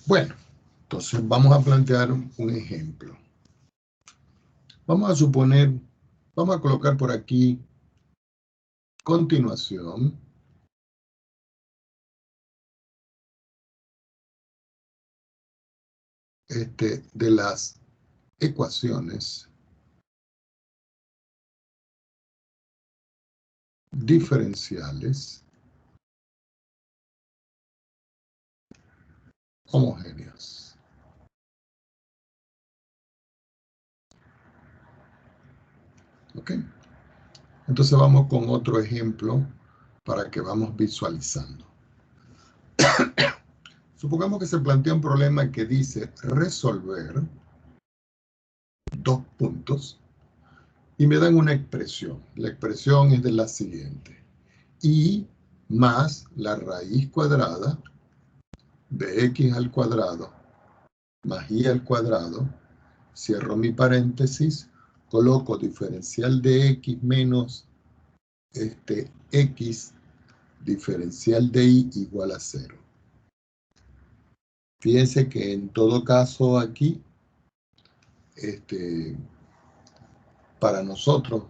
Bueno, entonces vamos a plantear un ejemplo. Vamos a suponer, vamos a colocar por aquí continuación de las ecuaciones diferenciales homogéneas. ¿Ok? Entonces vamos con otro ejemplo para que vamos visualizando. Supongamos que se plantea un problema que dice resolver dos puntos y me dan una expresión. La expresión es de la siguiente: y más la raíz cuadrada de x al cuadrado más y al cuadrado, cierro mi paréntesis, coloco diferencial de x menos x diferencial de y igual a 0. Fíjense que en todo caso aquí, para nosotros,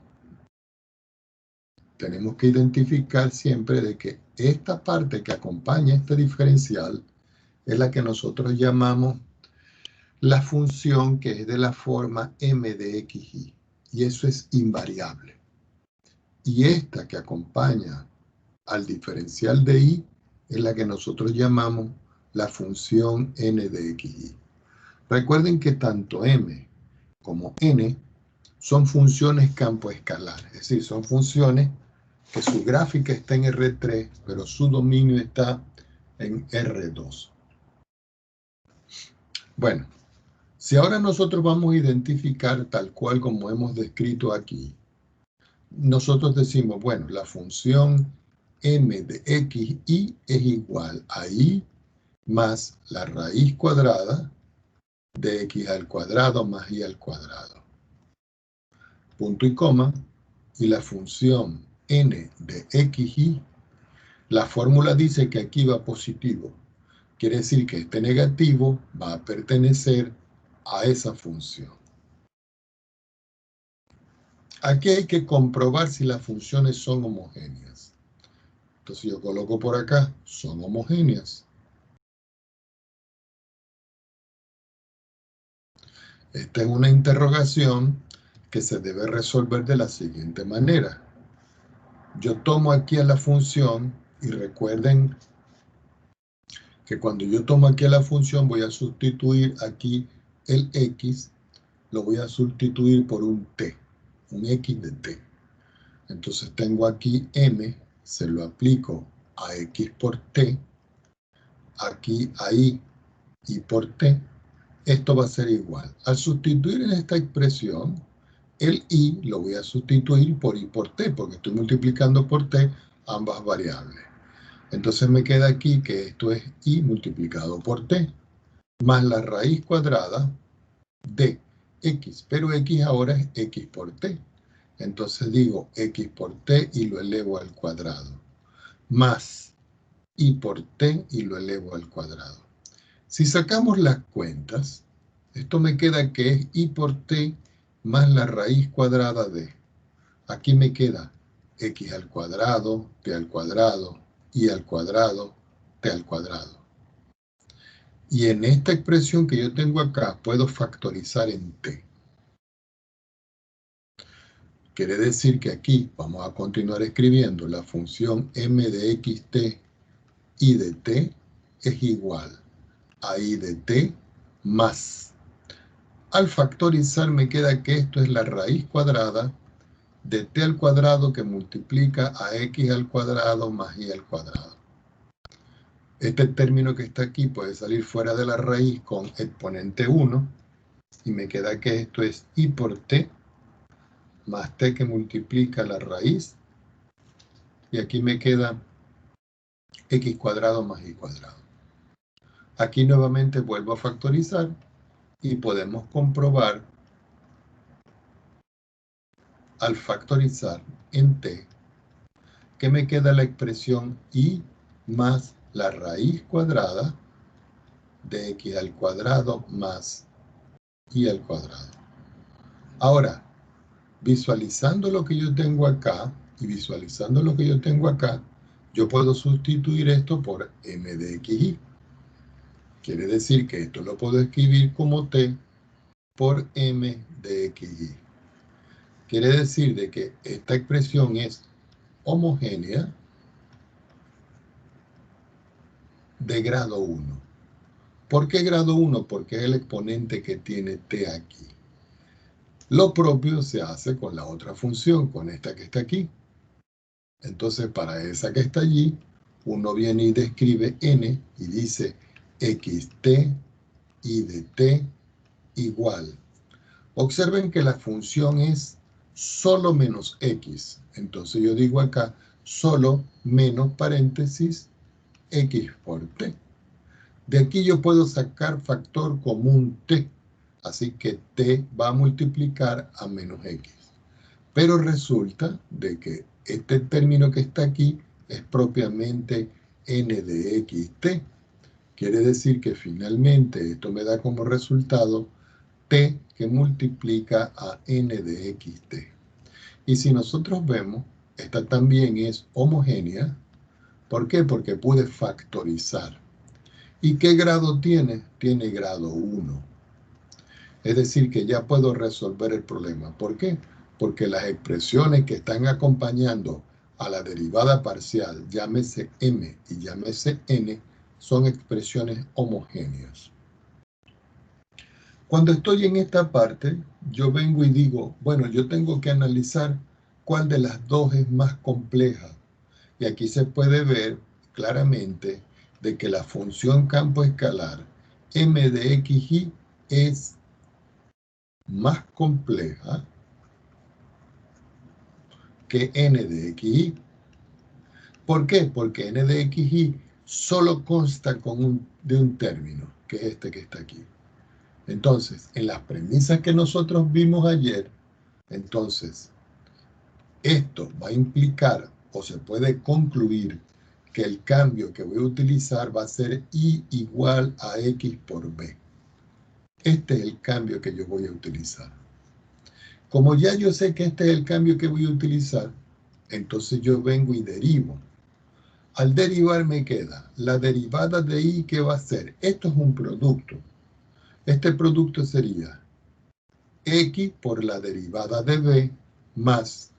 tenemos que identificar siempre de que esta parte que acompaña este diferencial es la que nosotros llamamos la función que es de la forma m de xy. Y eso es invariable. Y esta que acompaña al diferencial de y es la que nosotros llamamos la función n de xy. Recuerden que tanto m como n son funciones campo escalar, es decir, son funciones que su gráfica está en R3, pero su dominio está en R2. Bueno, si ahora nosotros vamos a identificar tal cual como hemos descrito aquí, nosotros decimos, bueno, la función m de xy es igual a y más la raíz cuadrada de x al cuadrado más y al cuadrado. Punto y coma, y la función n de xy, la fórmula dice que aquí va positivo. Quiere decir que este negativo va a pertenecer a esa función. Aquí hay que comprobar si las funciones son homogéneas. Entonces yo coloco por acá, son homogéneas. Esta es una interrogación que se debe resolver de la siguiente manera. Yo tomo aquí a la función y recuerden que cuando yo tomo aquí a la función voy a sustituir aquí el x, lo voy a sustituir por un t, un x de t. Entonces tengo aquí m, se lo aplico a x por t, aquí a y por t, esto va a ser igual. Al sustituir en esta expresión, el y lo voy a sustituir por y por t, porque estoy multiplicando por t ambas variables. Entonces me queda aquí que esto es y multiplicado por t, más la raíz cuadrada de x, pero x ahora es x por t. Entonces digo x por t y lo elevo al cuadrado, más y por t y lo elevo al cuadrado. Si sacamos las cuentas, esto me queda que es y por t más la raíz cuadrada de. Aquí me queda x al cuadrado, t al cuadrado, y al cuadrado, t al cuadrado. Y en esta expresión que yo tengo acá, puedo factorizar en t. Quiere decir que aquí vamos a continuar escribiendo la función m de xt y de t es igual a y de t más. Al factorizar me queda que esto es la raíz cuadrada de t al cuadrado que multiplica a x al cuadrado más y al cuadrado. Este término que está aquí puede salir fuera de la raíz con exponente 1 y me queda que esto es y por t más t que multiplica la raíz, y aquí me queda x cuadrado más y cuadrado. Aquí nuevamente vuelvo a factorizar y podemos comprobar al factorizar en t que me queda la expresión y más la raíz cuadrada de x al cuadrado más y al cuadrado. Ahora, visualizando lo que yo tengo acá y visualizando lo que yo tengo acá, yo puedo sustituir esto por m de xy. Quiere decir que esto lo puedo escribir como t por m de xy. Quiere decir de que esta expresión es homogénea de grado 1. ¿Por qué grado 1? Porque es el exponente que tiene t aquí. Lo propio se hace con la otra función, con esta que está aquí. Entonces, para esa que está allí, uno viene y describe n y dice xt y de t igual. Observen que la función es solo menos x. Entonces yo digo acá solo menos paréntesis x por t. De aquí yo puedo sacar factor común t. Así que t va a multiplicar a menos x. Pero resulta de que este término que está aquí es propiamente n de xt. Quiere decir que finalmente esto me da como resultado t que multiplica a n de xt. Y si nosotros vemos, esta también es homogénea. ¿Por qué? Porque pude factorizar. ¿Y qué grado tiene? Tiene grado 1. Es decir, que ya puedo resolver el problema. ¿Por qué? Porque las expresiones que están acompañando a la derivada parcial, llámese m y llámese n, son expresiones homogéneas. Cuando estoy en esta parte, yo vengo y digo, bueno, yo tengo que analizar cuál de las dos es más compleja. Y aquí se puede ver claramente de que la función campo escalar m de xy es más compleja que n de xy. ¿Por qué? Porque n de xy solo consta de un término, que es este que está aquí. Entonces, en las premisas que nosotros vimos ayer, entonces, esto va a implicar o se puede concluir que el cambio que voy a utilizar va a ser y igual a x por b. Este es el cambio que yo voy a utilizar. Como ya yo sé que este es el cambio que voy a utilizar, entonces yo vengo y derivo. Al derivar me queda la derivada de y, ¿qué va a ser? Esto es un producto. Este producto sería x por la derivada de b más,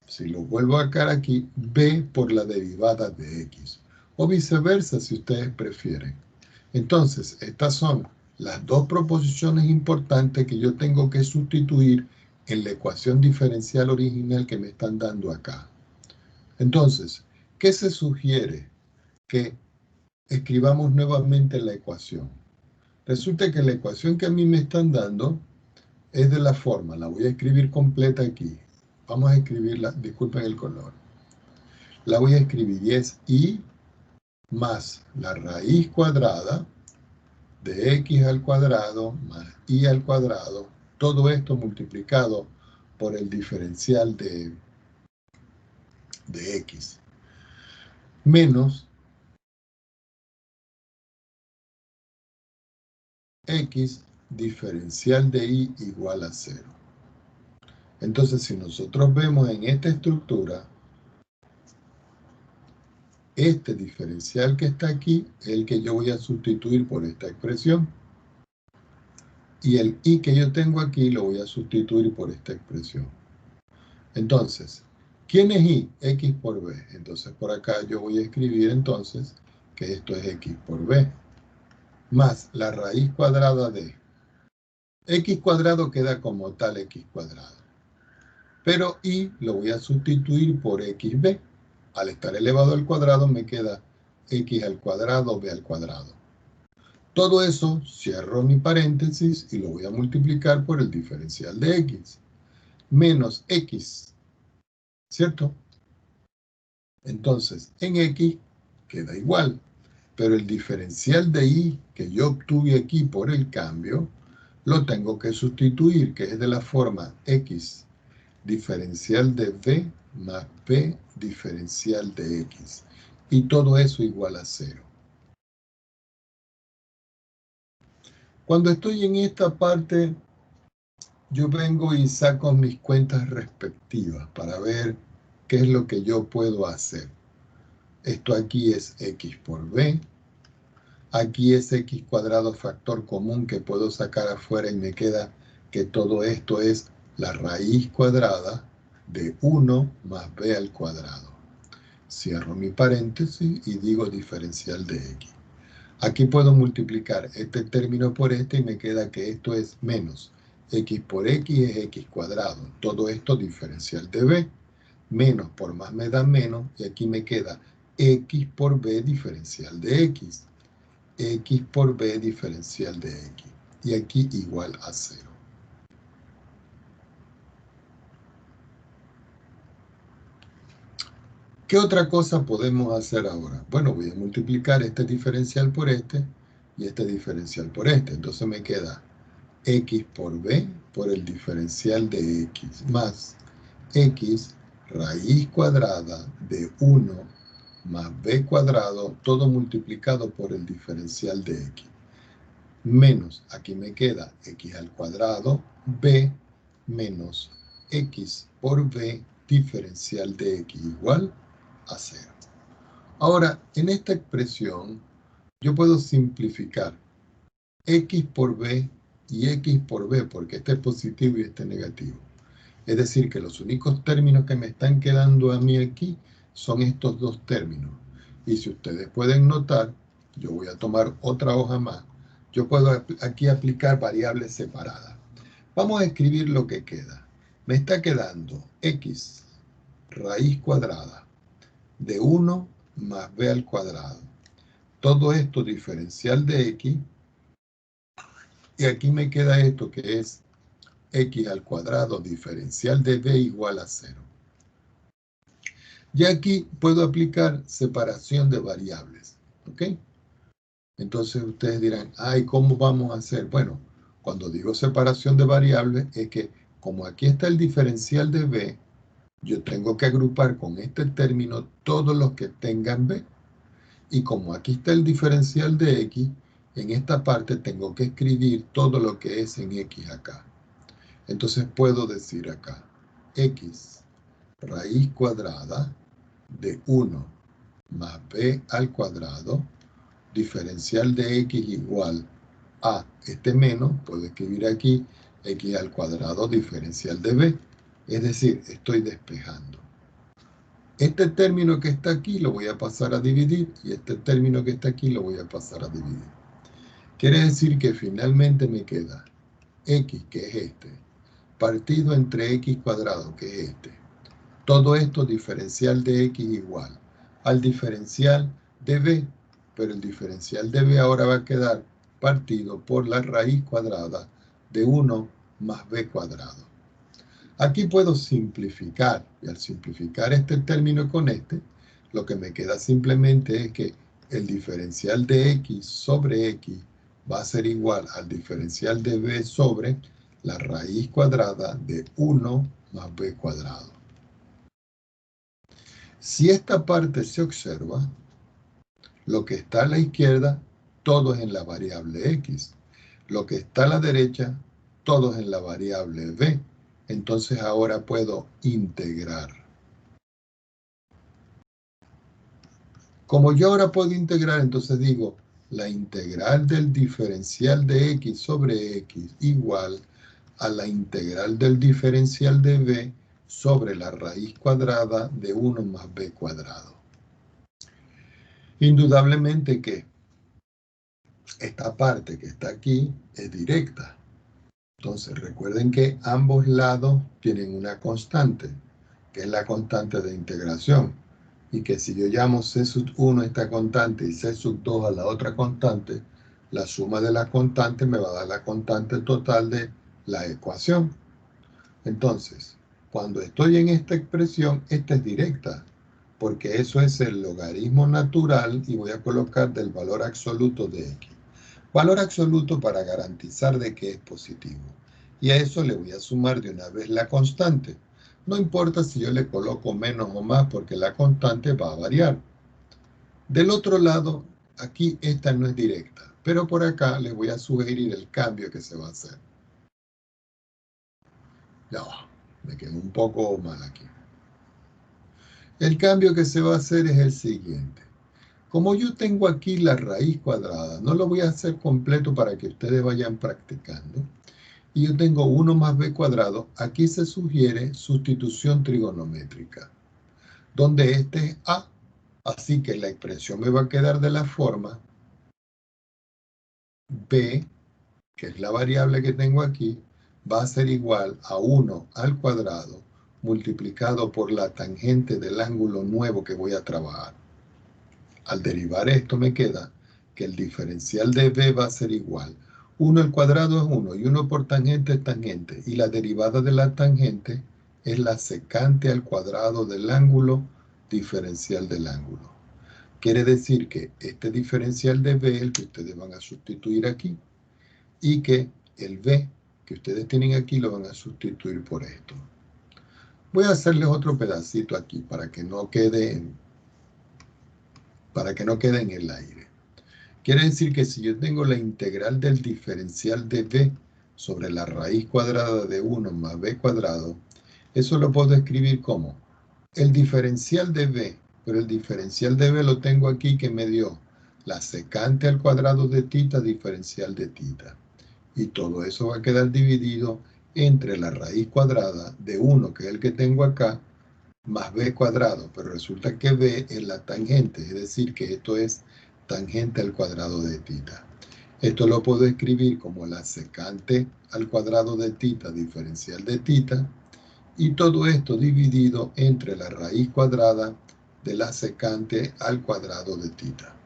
si lo vuelvo a sacar aquí, b por la derivada de x. O viceversa, si ustedes prefieren. Entonces, estas son las dos proposiciones importantes que yo tengo que sustituir en la ecuación diferencial original que me están dando acá. Entonces, ¿qué se sugiere? Que escribamos nuevamente la ecuación. Resulta que la ecuación que a mí me están dando es de la forma, la voy a escribir completa aquí. Vamos a escribirla, disculpen el color. La voy a escribir y es y más la raíz cuadrada de x al cuadrado más y al cuadrado, todo esto multiplicado por el diferencial de x, menos x diferencial de y igual a 0. Entonces, si nosotros vemos en esta estructura, este diferencial que está aquí es el que yo voy a sustituir por esta expresión. Y el y que yo tengo aquí lo voy a sustituir por esta expresión. Entonces, ¿quién es y? X por b. Entonces, por acá yo voy a escribir entonces que esto es x por b. Más la raíz cuadrada de x cuadrado queda como tal x cuadrado. Pero y lo voy a sustituir por xb. Al estar elevado al cuadrado me queda x al cuadrado, b al cuadrado. Todo eso cierro mi paréntesis y lo voy a multiplicar por el diferencial de x. Menos x, ¿cierto? Entonces, en x queda igual. Pero el diferencial de y que yo obtuve aquí por el cambio, lo tengo que sustituir, que es de la forma x diferencial de b más b diferencial de x. Y todo eso igual a 0. Cuando estoy en esta parte, yo vengo y saco mis cuentas respectivas para ver qué es lo que yo puedo hacer. Esto aquí es x por b. Aquí es x cuadrado factor común que puedo sacar afuera y me queda que todo esto es la raíz cuadrada de 1 más b al cuadrado. Cierro mi paréntesis y digo diferencial de x. Aquí puedo multiplicar este término por este y me queda que esto es menos. X por x es x cuadrado. Todo esto diferencial de b. Menos por más me da menos y aquí me queda x por b diferencial de x. X por b diferencial de x. Y aquí igual a 0. ¿Qué otra cosa podemos hacer ahora? Bueno, voy a multiplicar este diferencial por este y este diferencial por este. Entonces me queda x por b por el diferencial de x más x raíz cuadrada de 1 más b cuadrado, todo multiplicado por el diferencial de x. Menos, aquí me queda x al cuadrado, b menos x por b diferencial de x igual a 0. Ahora, en esta expresión, yo puedo simplificar x por b y x por b, porque este es positivo y este es negativo. Es decir, que los únicos términos que me están quedando a mí aquí son estos dos términos. Y si ustedes pueden notar, yo voy a tomar otra hoja más. Yo puedo aquí aplicar variables separadas. Vamos a escribir lo que queda. Me está quedando x raíz cuadrada de 1 más b al cuadrado. Todo esto diferencial de x. Y aquí me queda esto que es x al cuadrado diferencial de b igual a 0. Y aquí puedo aplicar separación de variables, ¿ok? Entonces ustedes dirán, ay, ¿cómo vamos a hacer? Bueno, cuando digo separación de variables es que como aquí está el diferencial de b, yo tengo que agrupar con este término todos los que tengan b. Y como aquí está el diferencial de x, en esta parte tengo que escribir todo lo que es en x acá. Entonces puedo decir acá, x raíz cuadrada de 1 más b al cuadrado, diferencial de x igual a este menos, puedo escribir aquí x al cuadrado diferencial de b, es decir, estoy despejando. Este término que está aquí lo voy a pasar a dividir y este término que está aquí lo voy a pasar a dividir. Quiere decir que finalmente me queda x, que es este, partido entre x cuadrado, que es este. Todo esto diferencial de x igual al diferencial de b, pero el diferencial de b ahora va a quedar partido por la raíz cuadrada de 1 más b cuadrado. Aquí puedo simplificar, y al simplificar este término con este, lo que me queda simplemente es que el diferencial de x sobre x va a ser igual al diferencial de b sobre la raíz cuadrada de 1 más b cuadrado. Si esta parte se observa, lo que está a la izquierda, todo es en la variable x. Lo que está a la derecha, todo es en la variable b. Entonces ahora puedo integrar. Como yo ahora puedo integrar, entonces digo, la integral del diferencial de x sobre x igual a la integral del diferencial de b sobre la raíz cuadrada de 1 más b cuadrado. Indudablemente que esta parte que está aquí es directa. Entonces recuerden que ambos lados tienen una constante, que es la constante de integración. Y que si yo llamo C sub 1 a esta constante y C sub 2 a la otra constante, la suma de las constantes me va a dar la constante total de la ecuación. Entonces, cuando estoy en esta expresión, esta es directa, porque eso es el logaritmo natural y voy a colocar del valor absoluto de x. Valor absoluto para garantizar de que es positivo. Y a eso le voy a sumar de una vez la constante. No importa si yo le coloco menos o más porque la constante va a variar. Del otro lado, aquí esta no es directa. Pero por acá les voy a sugerir el cambio que se va a hacer. Ya va, me quedó un poco mal aquí. El cambio que se va a hacer es el siguiente. Como yo tengo aquí la raíz cuadrada, no lo voy a hacer completo para que ustedes vayan practicando. Y yo tengo 1 más b cuadrado. Aquí se sugiere sustitución trigonométrica, donde este es a. Así que la expresión me va a quedar de la forma b, que es la variable que tengo aquí, va a ser igual a 1 al cuadrado multiplicado por la tangente del ángulo nuevo que voy a trabajar. Al derivar esto me queda que el diferencial de b va a ser igual. 1 al cuadrado es 1 y 1 por tangente es tangente. Y la derivada de la tangente es la secante al cuadrado del ángulo diferencial del ángulo. Quiere decir que este diferencial de b es el que ustedes van a sustituir aquí. Y que el b que ustedes tienen aquí lo van a sustituir por esto. Voy a hacerles otro pedacito aquí para que no quede en el aire. Quiere decir que si yo tengo la integral del diferencial de b sobre la raíz cuadrada de 1 más b cuadrado, eso lo puedo escribir como el diferencial de b, pero el diferencial de b lo tengo aquí que me dio la secante al cuadrado de tita diferencial de tita. Y todo eso va a quedar dividido entre la raíz cuadrada de 1, que es el que tengo acá, más b cuadrado, pero resulta que b es la tangente, es decir, que esto es tangente al cuadrado de tita. Esto lo puedo escribir como la secante al cuadrado de tita diferencial de tita, y todo esto dividido entre la raíz cuadrada de la secante al cuadrado de tita.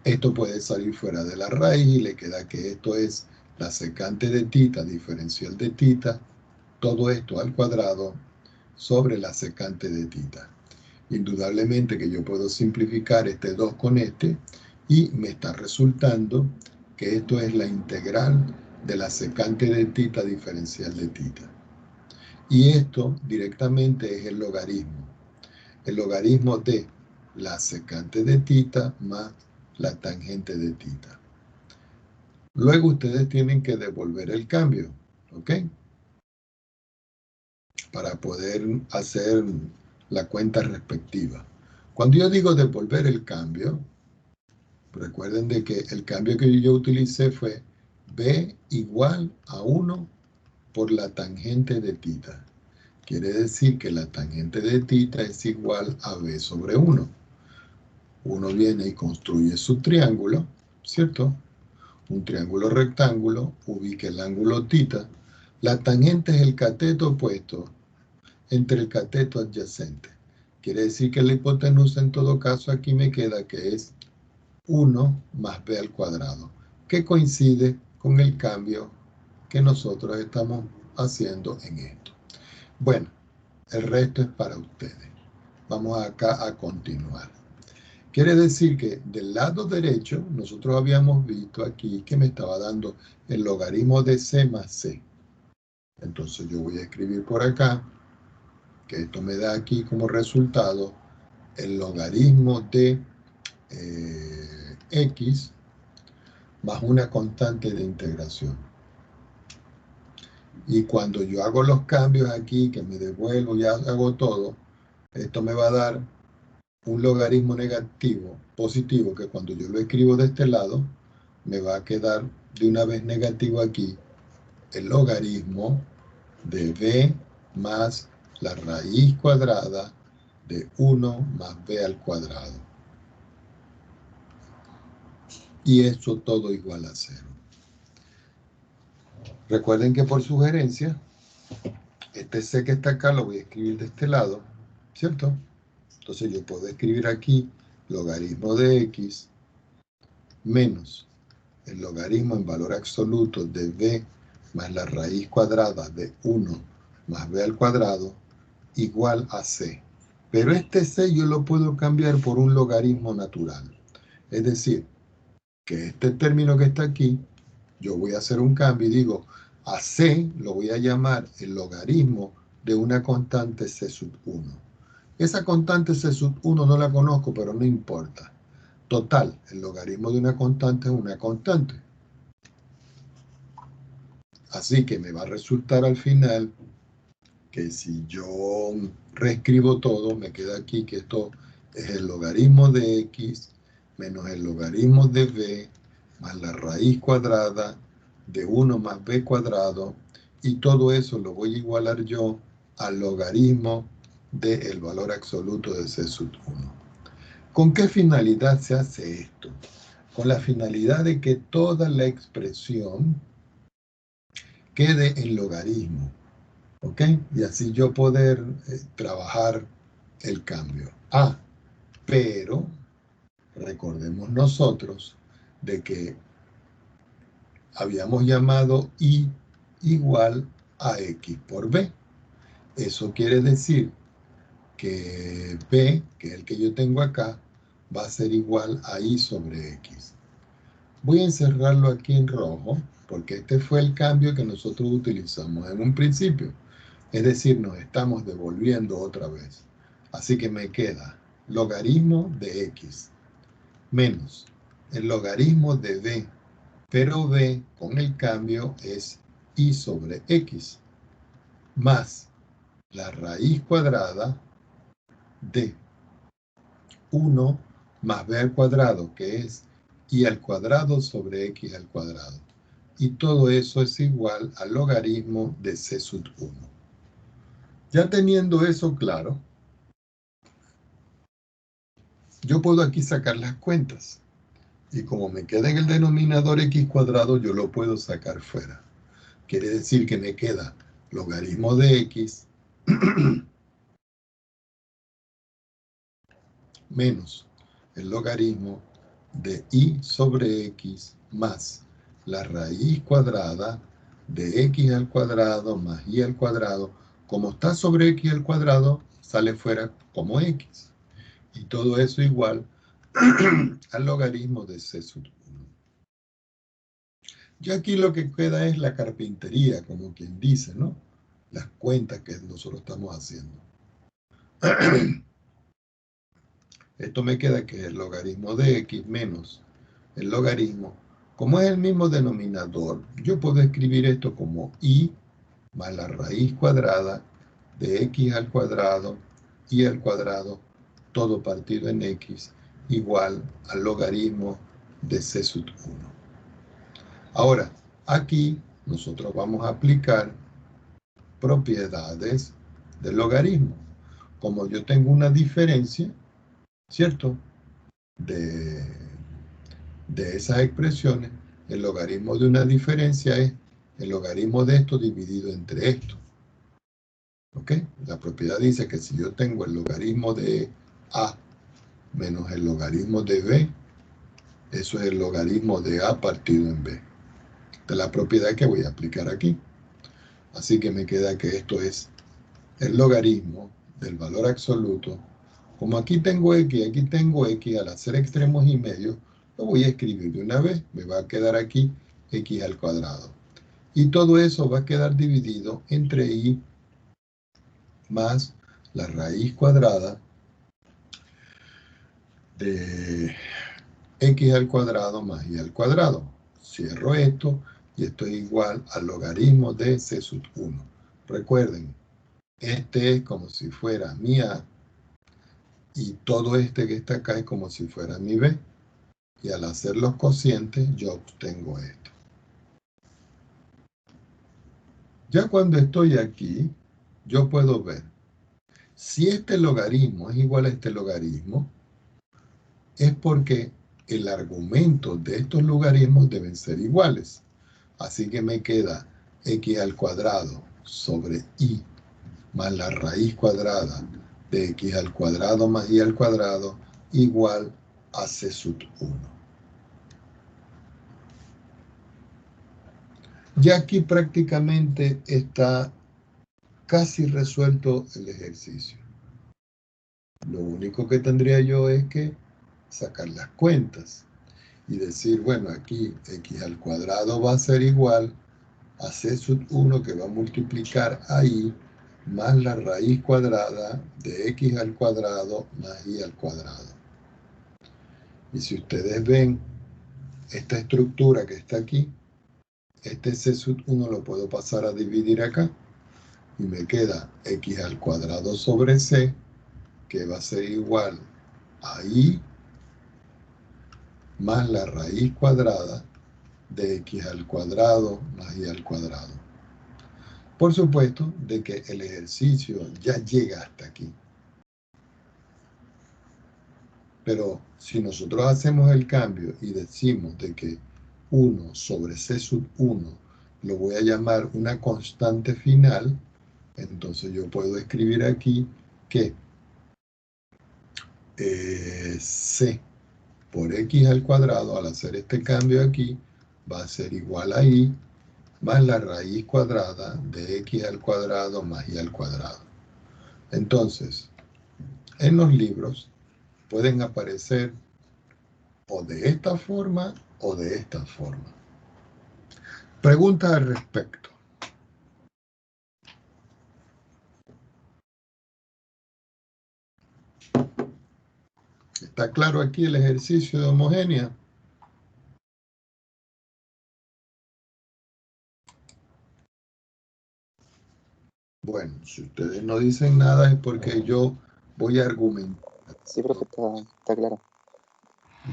Esto puede salir fuera de la raíz y le queda que esto es la secante de tita diferencial de tita, todo esto al cuadrado sobre la secante de tita. Indudablemente que yo puedo simplificar este 2 con este y me está resultando que esto es la integral de la secante de tita diferencial de tita. Y esto directamente es el logaritmo de la secante de tita más la tangente de tita. Luego ustedes tienen que devolver el cambio, ¿ok? Para poder hacer la cuenta respectiva. Cuando yo digo devolver el cambio, recuerden de que el cambio que yo utilicé fue b igual a 1 por la tangente de tita. Quiere decir que la tangente de tita es igual a b sobre 1. Uno viene y construye su triángulo, ¿cierto? Un triángulo rectángulo, ubica el ángulo tita. La tangente es el cateto opuesto entre el cateto adyacente. Quiere decir que la hipotenusa en todo caso aquí me queda que es 1 más b al cuadrado, que coincide con el cambio que nosotros estamos haciendo en esto. Bueno, el resto es para ustedes. Vamos acá a continuar. Quiere decir que del lado derecho nosotros habíamos visto aquí que me estaba dando el logaritmo de c más c. Entonces yo voy a escribir por acá que esto me da aquí como resultado el logaritmo de x más una constante de integración. Y cuando yo hago los cambios aquí, que me devuelvo y hago todo, esto me va a dar un logaritmo negativo, positivo, que cuando yo lo escribo de este lado, me va a quedar de una vez negativo aquí el logaritmo de b más la raíz cuadrada de 1 más b al cuadrado. Y esto todo igual a 0. Recuerden que por sugerencia, este c que está acá lo voy a escribir de este lado, ¿cierto? Entonces yo puedo escribir aquí logaritmo de x menos el logaritmo en valor absoluto de b más la raíz cuadrada de 1 más b al cuadrado igual a c. Pero este c yo lo puedo cambiar por un logaritmo natural. Es decir, que este término que está aquí, yo voy a hacer un cambio y digo, a c lo voy a llamar el logaritmo de una constante c sub 1. Esa constante c sub 1 no la conozco, pero no importa. Total, el logaritmo de una constante es una constante. Así que me va a resultar al final que si yo reescribo todo, me queda aquí que esto es el logaritmo de x menos el logaritmo de b más la raíz cuadrada de 1 más b cuadrado, y todo eso lo voy a igualar yo al logaritmo del valor absoluto de c sub 1. ¿Con qué finalidad se hace esto? Con la finalidad de que toda la expresión quede en logaritmo. ¿Ok? Y así yo poder trabajar el cambio. Pero recordemos nosotros de que habíamos llamado y igual a x por b. Eso quiere decir que b, que es el que yo tengo acá, va a ser igual a y sobre x. Voy a encerrarlo aquí en rojo, porque este fue el cambio que nosotros utilizamos en un principio. Es decir, nos estamos devolviendo otra vez. Así que me queda logaritmo de x menos el logaritmo de b, pero b con el cambio es y sobre x, más la raíz cuadrada de 1 más b al cuadrado, que es y al cuadrado sobre x al cuadrado. Y todo eso es igual al logaritmo de c sub 1. Ya teniendo eso claro, yo puedo aquí sacar las cuentas. Y como me queda en el denominador x cuadrado, yo lo puedo sacar fuera. Quiere decir que me queda logaritmo de x menos el logaritmo de y sobre x más la raíz cuadrada de x al cuadrado más y al cuadrado. Como está sobre x al cuadrado, sale fuera como x. Y todo eso igual al logaritmo de c sub 1. Ya aquí lo que queda es la carpintería, como quien dice, ¿no? Las cuentas que nosotros estamos haciendo. Esto me queda que el logaritmo de x menos el logaritmo. Como es el mismo denominador, yo puedo escribir esto como y más la raíz cuadrada de x al cuadrado y al cuadrado, todo partido en x, igual al logaritmo de c sub 1. Ahora, aquí nosotros vamos a aplicar propiedades del logaritmo. Como yo tengo una diferencia, ¿cierto? De esas expresiones, el logaritmo de una diferencia es el logaritmo de esto dividido entre esto. ¿Ok? La propiedad dice que si yo tengo el logaritmo de a menos el logaritmo de b, eso es el logaritmo de a partido en b. De la propiedad que voy a aplicar aquí. Así que me queda que esto es el logaritmo del valor absoluto. Como aquí tengo x, al hacer extremos y medios, lo voy a escribir de una vez. Me va a quedar aquí x al cuadrado. Y todo eso va a quedar dividido entre y más la raíz cuadrada de x al cuadrado más y al cuadrado. Cierro esto y esto es igual al logaritmo de c sub 1. Recuerden, este es como si fuera mi a y todo este que está acá es como si fuera mi b. Y al hacer los cocientes yo obtengo esto. Ya cuando estoy aquí, yo puedo ver si este logaritmo es igual a este logaritmo, es porque el argumento de estos logaritmos deben ser iguales. Así que me queda x al cuadrado sobre y más la raíz cuadrada de x al cuadrado más y al cuadrado igual a c sub 1. Ya aquí prácticamente está casi resuelto el ejercicio. Lo único que tendría yo es que sacar las cuentas y decir, bueno, aquí x al cuadrado va a ser igual a c sub 1 que va a multiplicar a y más la raíz cuadrada de x al cuadrado más y al cuadrado. Y si ustedes ven esta estructura que está aquí, este C sub 1 lo puedo pasar a dividir acá y me queda x al cuadrado sobre c, que va a ser igual a i más la raíz cuadrada de x al cuadrado más y al cuadrado. Por supuesto de que el ejercicio ya llega hasta aquí. Pero si nosotros hacemos el cambio y decimos de que 1 sobre c sub 1 lo voy a llamar una constante final, entonces yo puedo escribir aquí que c por x al cuadrado, al hacer este cambio aquí, va a ser igual a i más la raíz cuadrada de x al cuadrado más y al cuadrado. Entonces, en los libros pueden aparecer o de esta forma o de esta forma. Pregunta al respecto. ¿Está claro aquí el ejercicio de homogénea? Bueno, si ustedes no dicen nada es porque yo voy a argumentar. Sí, profe, está claro.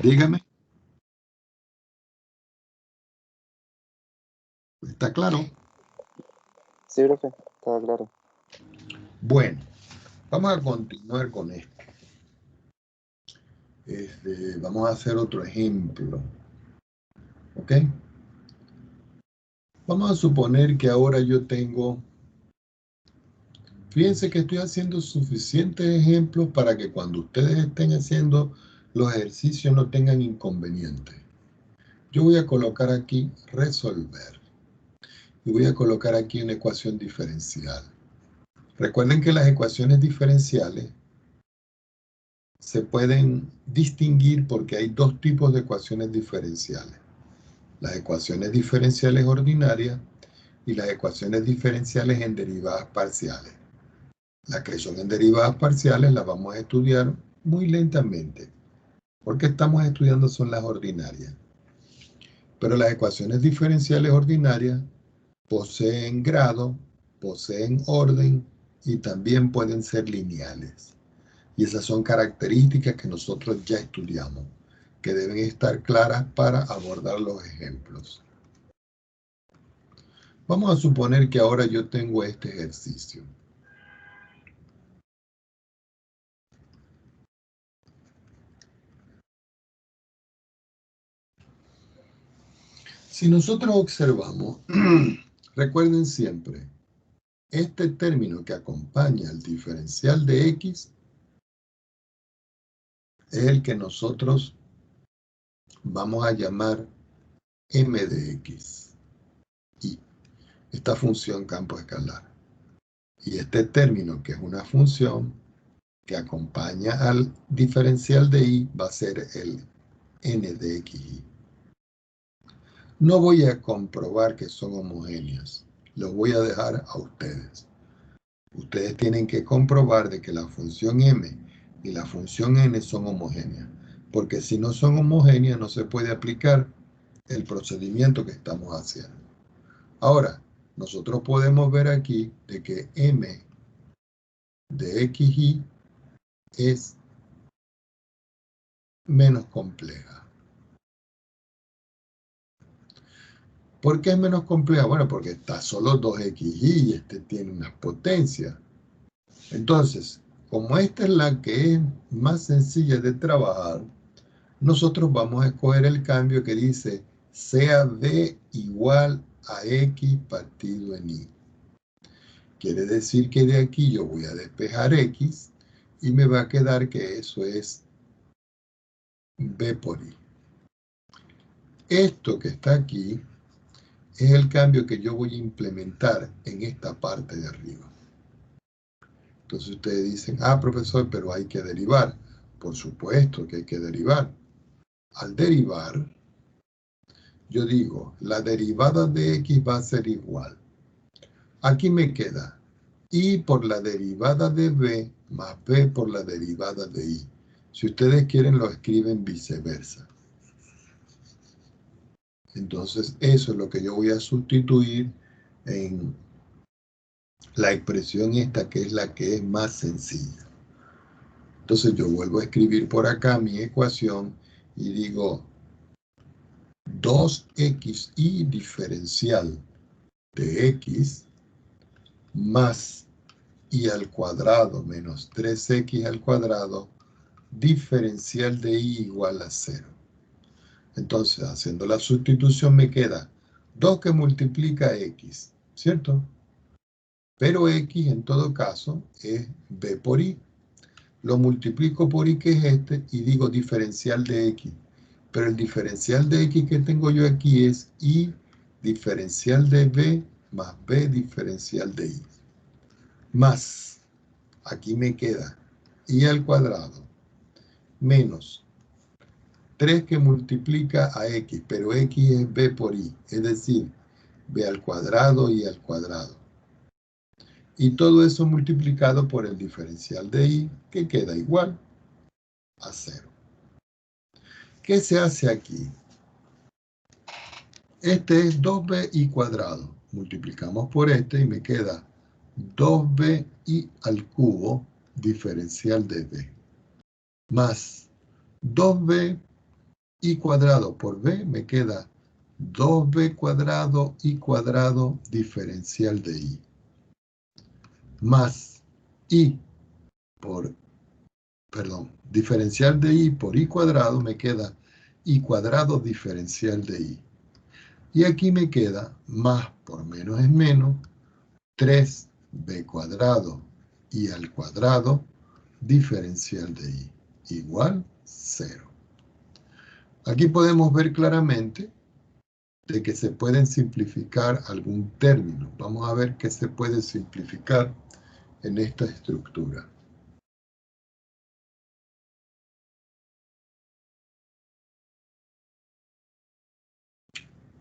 Dígame. ¿Está claro? Sí, profe, está claro. Bueno, vamos a continuar con esto. Vamos a hacer otro ejemplo. ¿Ok? Vamos a suponer que ahora yo tengo... Fíjense que estoy haciendo suficientes ejemplos para que cuando ustedes estén haciendo los ejercicios no tengan inconvenientes. Yo voy a colocar aquí resolver. Y voy a colocar aquí una ecuación diferencial. Recuerden que las ecuaciones diferenciales se pueden distinguir porque hay dos tipos de ecuaciones diferenciales. Las ecuaciones diferenciales ordinarias y las ecuaciones diferenciales en derivadas parciales. Las que son en derivadas parciales las vamos a estudiar muy lentamente, porque estamos estudiando son las ordinarias. Pero las ecuaciones diferenciales ordinarias poseen grado, poseen orden y también pueden ser lineales. Y esas son características que nosotros ya estudiamos, que deben estar claras para abordar los ejemplos. Vamos a suponer que ahora yo tengo este ejercicio. Si nosotros observamos, recuerden siempre, este término que acompaña al diferencial de x es el que nosotros vamos a llamar m de x, y esta función campo escalar. Y este término, que es una función que acompaña al diferencial de y, va a ser el n de xy. No voy a comprobar que son homogéneas, lo voy a dejar a ustedes. Ustedes tienen que comprobar de que la función m y la función n son homogéneas, porque si no son homogéneas no se puede aplicar el procedimiento que estamos haciendo. Ahora, nosotros podemos ver aquí de que m de xy es menos compleja. ¿Por qué es menos compleja? Bueno, porque está solo 2xy y este tiene unas potencias. Entonces, como esta es la que es más sencilla de trabajar, nosotros vamos a escoger el cambio que dice sea b igual a x partido en y. Quiere decir que de aquí yo voy a despejar x y me va a quedar que eso es b por y. Esto que está aquí es el cambio que yo voy a implementar en esta parte de arriba. Entonces ustedes dicen, ah, profesor, pero hay que derivar. Por supuesto que hay que derivar. Al derivar, yo digo, la derivada de x va a ser igual. Aquí me queda y por la derivada de b más b por la derivada de y. Si ustedes quieren, lo escriben viceversa. Entonces, eso es lo que yo voy a sustituir en la expresión esta, que es la que es más sencilla. Entonces, yo vuelvo a escribir por acá mi ecuación y digo 2xy diferencial de x más y al cuadrado menos 3x al cuadrado diferencial de y igual a 0. Entonces, haciendo la sustitución me queda 2 que multiplica x, ¿cierto? Pero x en todo caso es b por y. Lo multiplico por y, que es este, y digo diferencial de x. Pero el diferencial de x que tengo yo aquí es y diferencial de b más b diferencial de y. Más, aquí me queda y al cuadrado menos 3 que multiplica a x, pero x es b por y, es decir, b al cuadrado y al cuadrado. Y todo eso multiplicado por el diferencial de y, que queda igual a 0. ¿Qué se hace aquí? Este es 2bi cuadrado. Multiplicamos por este y me queda 2bi al cubo diferencial de b. Más 2b y cuadrado por b me queda 2b cuadrado y cuadrado diferencial de y. Más y por, diferencial de y por y cuadrado me queda y cuadrado diferencial de y. Y aquí me queda más por menos es menos 3b cuadrado y al cuadrado diferencial de y igual 0. Aquí podemos ver claramente de que se pueden simplificar algún término. Vamos a ver qué se puede simplificar en esta estructura.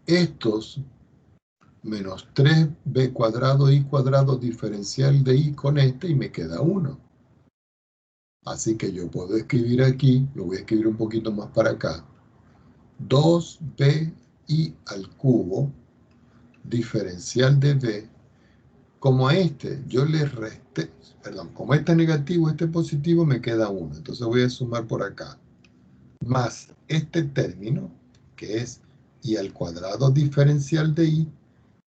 Estos menos 3b cuadrado y cuadrado diferencial de y con este y me queda 1. Así que yo puedo escribir aquí, lo voy a escribir un poquito más para acá, 2b y al cubo diferencial de b, como a este yo le resté, como este es negativo, este es positivo, me queda 1. Entonces voy a sumar por acá, más este término, que es y al cuadrado diferencial de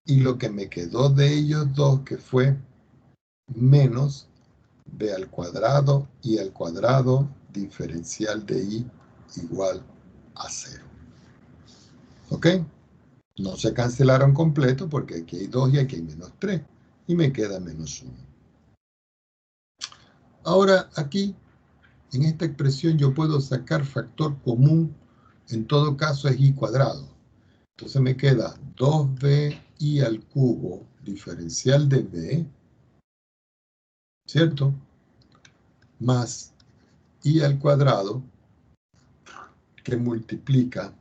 y lo que me quedó de ellos dos, que fue menos b al cuadrado y al cuadrado diferencial de y igual a 0. ¿Ok? No se cancelaron completo porque aquí hay 2 y aquí hay menos 3. Y me queda menos 1. Ahora aquí, en esta expresión, yo puedo sacar factor común. En todo caso es y cuadrado. Entonces me queda 2bi al cubo diferencial de b, ¿cierto? Más y al cuadrado, que multiplica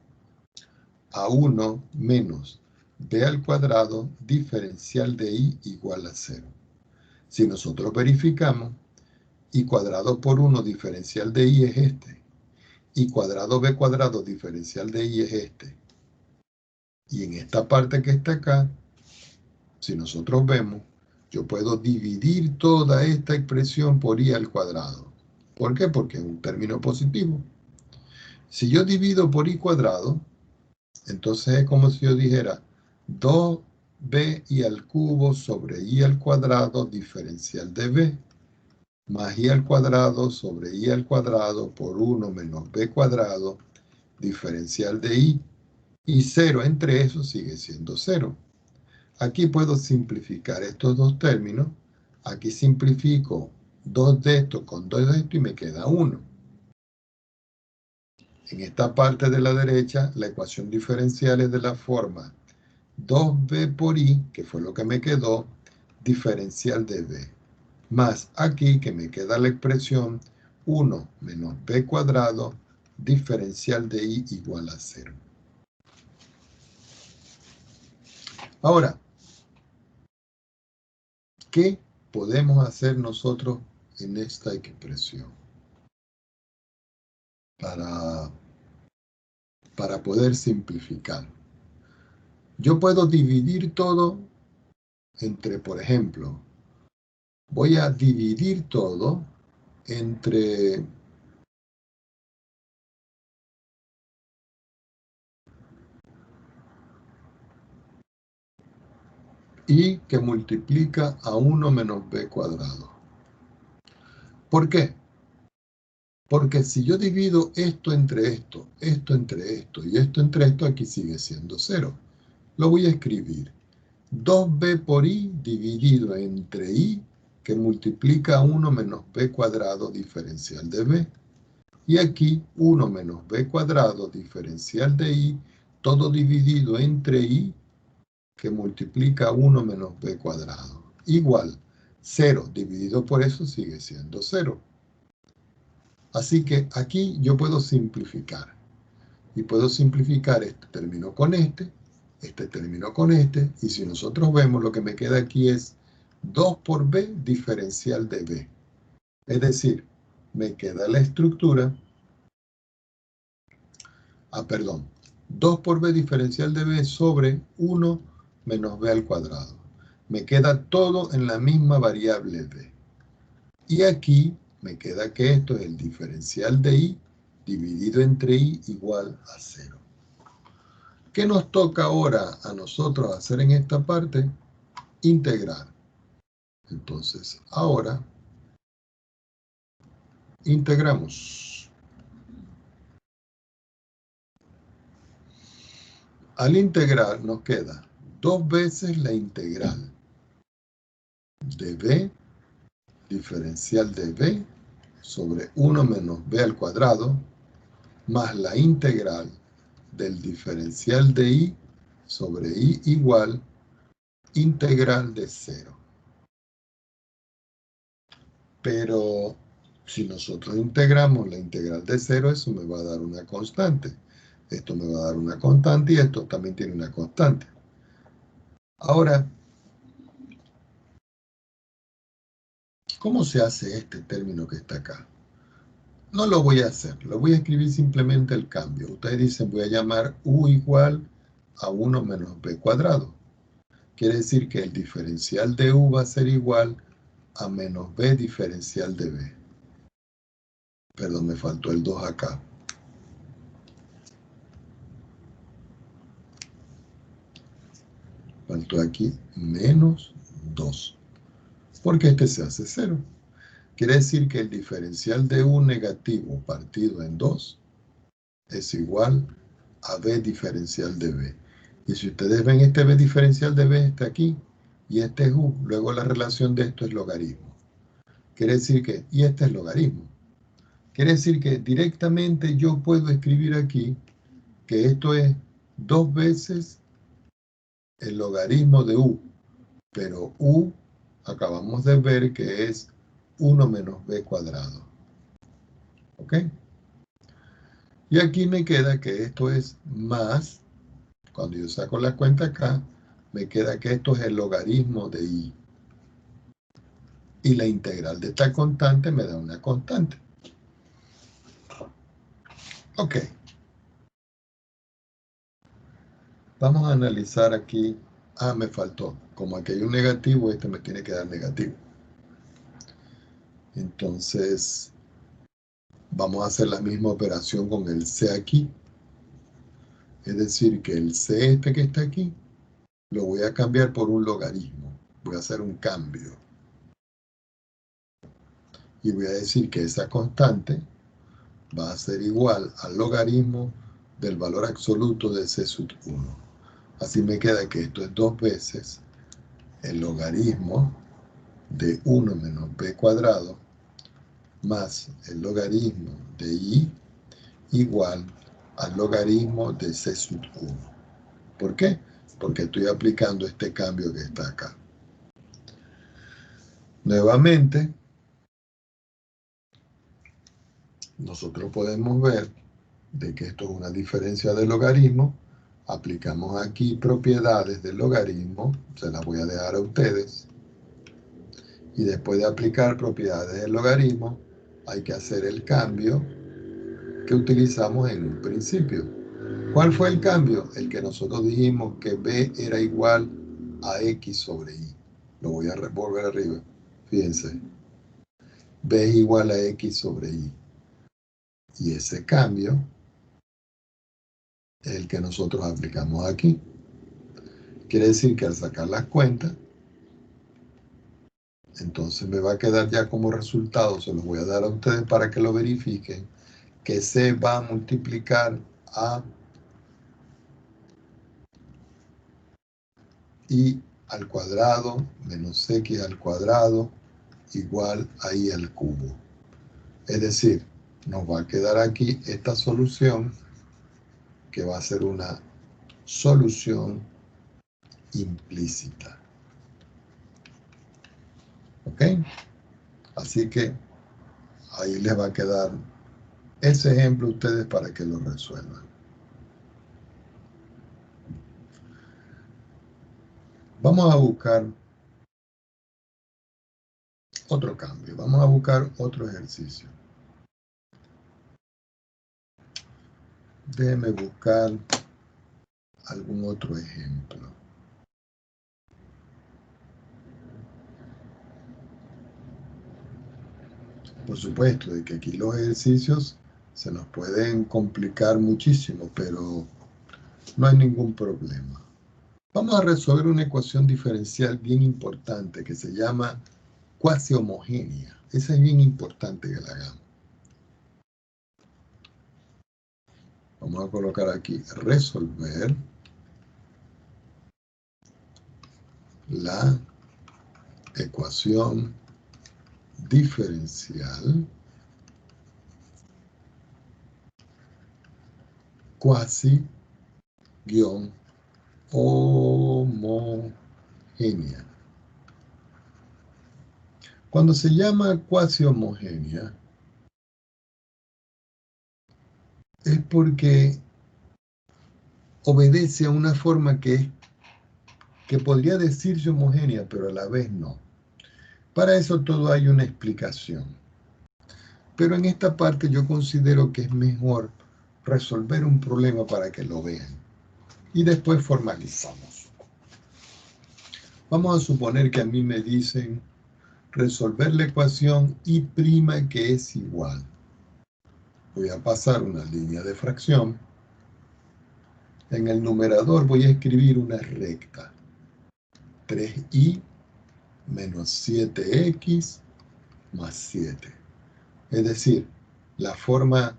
a 1 menos b al cuadrado diferencial de y igual a 0. Si nosotros verificamos, y cuadrado por 1 diferencial de y es este, y cuadrado b cuadrado diferencial de y es este. Y en esta parte que está acá, si nosotros vemos, yo puedo dividir toda esta expresión por y al cuadrado. ¿Por qué? Porque es un término positivo. Si yo divido por y cuadrado, entonces es como si yo dijera 2b y al cubo sobre y al cuadrado diferencial de b, más y al cuadrado sobre y al cuadrado por 1 menos b cuadrado diferencial de y 0 entre esos sigue siendo 0. Aquí puedo simplificar estos dos términos. Aquí simplifico 2 de estos con 2 de esto y me queda 1. En esta parte de la derecha, la ecuación diferencial es de la forma 2b por y, que fue lo que me quedó, diferencial de b. Más aquí que me queda la expresión 1 menos b cuadrado diferencial de y igual a 0. Ahora, ¿qué podemos hacer nosotros en esta expresión? para poder simplificar. Yo puedo dividir todo entre, por ejemplo, voy a dividir todo entre y que multiplica a 1 menos b cuadrado. ¿Por qué? Porque si yo divido esto entre esto, esto entre esto y esto entre esto, aquí sigue siendo 0. Lo voy a escribir. 2b por i dividido entre i, que multiplica a 1 menos b cuadrado diferencial de b. Y aquí 1 menos b cuadrado diferencial de i, todo dividido entre i, que multiplica 1 menos b cuadrado. Igual, 0 dividido por eso sigue siendo 0. Así que aquí yo puedo simplificar. Y puedo simplificar este término con este término con este. Y si nosotros vemos, lo que me queda aquí es 2 por b diferencial de b. Es decir, me queda la estructura. 2 por b diferencial de b sobre 1 menos b al cuadrado. Me queda todo en la misma variable b. Y aquí me queda que esto es el diferencial de i dividido entre i igual a 0. ¿Qué nos toca ahora a nosotros hacer en esta parte? Integrar. Entonces, ahora integramos. Al integrar nos queda 2 veces la integral de b diferencial de b sobre 1 menos b al cuadrado más la integral del diferencial de i sobre i igual integral de 0. Pero si nosotros integramos la integral de 0, eso me va a dar una constante. Esto me va a dar una constante y esto también tiene una constante. Ahora, ¿cómo se hace este término que está acá? No lo voy a hacer, lo voy a escribir simplemente el cambio. Ustedes dicen, voy a llamar u igual a 1 menos b cuadrado. Quiere decir que el diferencial de u va a ser igual a menos b diferencial de b. Perdón, me faltó el 2 acá. Faltó aquí menos 2. Porque este se hace 0. Quiere decir que el diferencial de u negativo partido en 2 es igual a b diferencial de b. Y si ustedes ven, este b diferencial de b está aquí, y este es u. Luego la relación de esto es logaritmo. Quiere decir que, y este es logaritmo. Quiere decir que directamente yo puedo escribir aquí que esto es 2 veces el logaritmo de u. Pero u, acabamos de ver que es 1 menos b cuadrado. ¿Ok? Y aquí me queda que esto es más, cuando yo saco la cuenta acá, me queda que esto es el logaritmo de i. Y la integral de esta constante me da una constante. Ok. Vamos a analizar aquí. Ah, me faltó. Como aquí hay un negativo, este me tiene que dar negativo. Entonces, vamos a hacer la misma operación con el c aquí. Es decir, que el c este que está aquí, lo voy a cambiar por un logaritmo. Voy a hacer un cambio. Y voy a decir que esa constante va a ser igual al logaritmo del valor absoluto de c sub 1. Así me queda que esto es 2 veces el logaritmo de 1 menos b cuadrado más el logaritmo de i igual al logaritmo de c sub 1. ¿Por qué? Porque estoy aplicando este cambio que está acá. Nuevamente, nosotros podemos ver de que esto es una diferencia de logaritmo. Aplicamos aquí propiedades del logaritmo, se las voy a dejar a ustedes. Y después de aplicar propiedades del logaritmo, hay que hacer el cambio que utilizamos en un principio. ¿Cuál fue el cambio? El que nosotros dijimos que B era igual a X sobre Y. Lo voy a volver arriba. Fíjense. B es igual a X sobre Y. Y ese cambio es el que nosotros aplicamos aquí. Quiere decir que al sacar las cuentas, entonces me va a quedar ya como resultado, se los voy a dar a ustedes para que lo verifiquen, que C va a multiplicar a Y al cuadrado menos X al cuadrado igual a Y al cubo. Es decir, nos va a quedar aquí esta solución que va a ser una solución implícita. ¿Ok? Así que ahí les va a quedar ese ejemplo a ustedes para que lo resuelvan. Vamos a buscar otro cambio. Vamos a buscar otro ejercicio. Déjenme buscar algún otro ejemplo. Por supuesto, de que aquí los ejercicios se nos pueden complicar muchísimo, pero no hay ningún problema. Vamos a resolver una ecuación diferencial bien importante que se llama cuasi homogénea. Esa es bien importante que la hagamos. Vamos a colocar aquí resolver la ecuación diferencial cuasi-homogénea. Cuando se llama cuasi homogénea es porque obedece a una forma que podría decirse homogénea, pero a la vez no. Para eso todo hay una explicación. Pero en esta parte yo considero que es mejor resolver un problema para que lo vean. Y después formalizamos. Vamos a suponer que a mí me dicen resolver la ecuación y' que es igual. Voy a pasar una línea de fracción. En el numerador voy a escribir una recta. 3y menos 7x más 7. Es decir, la forma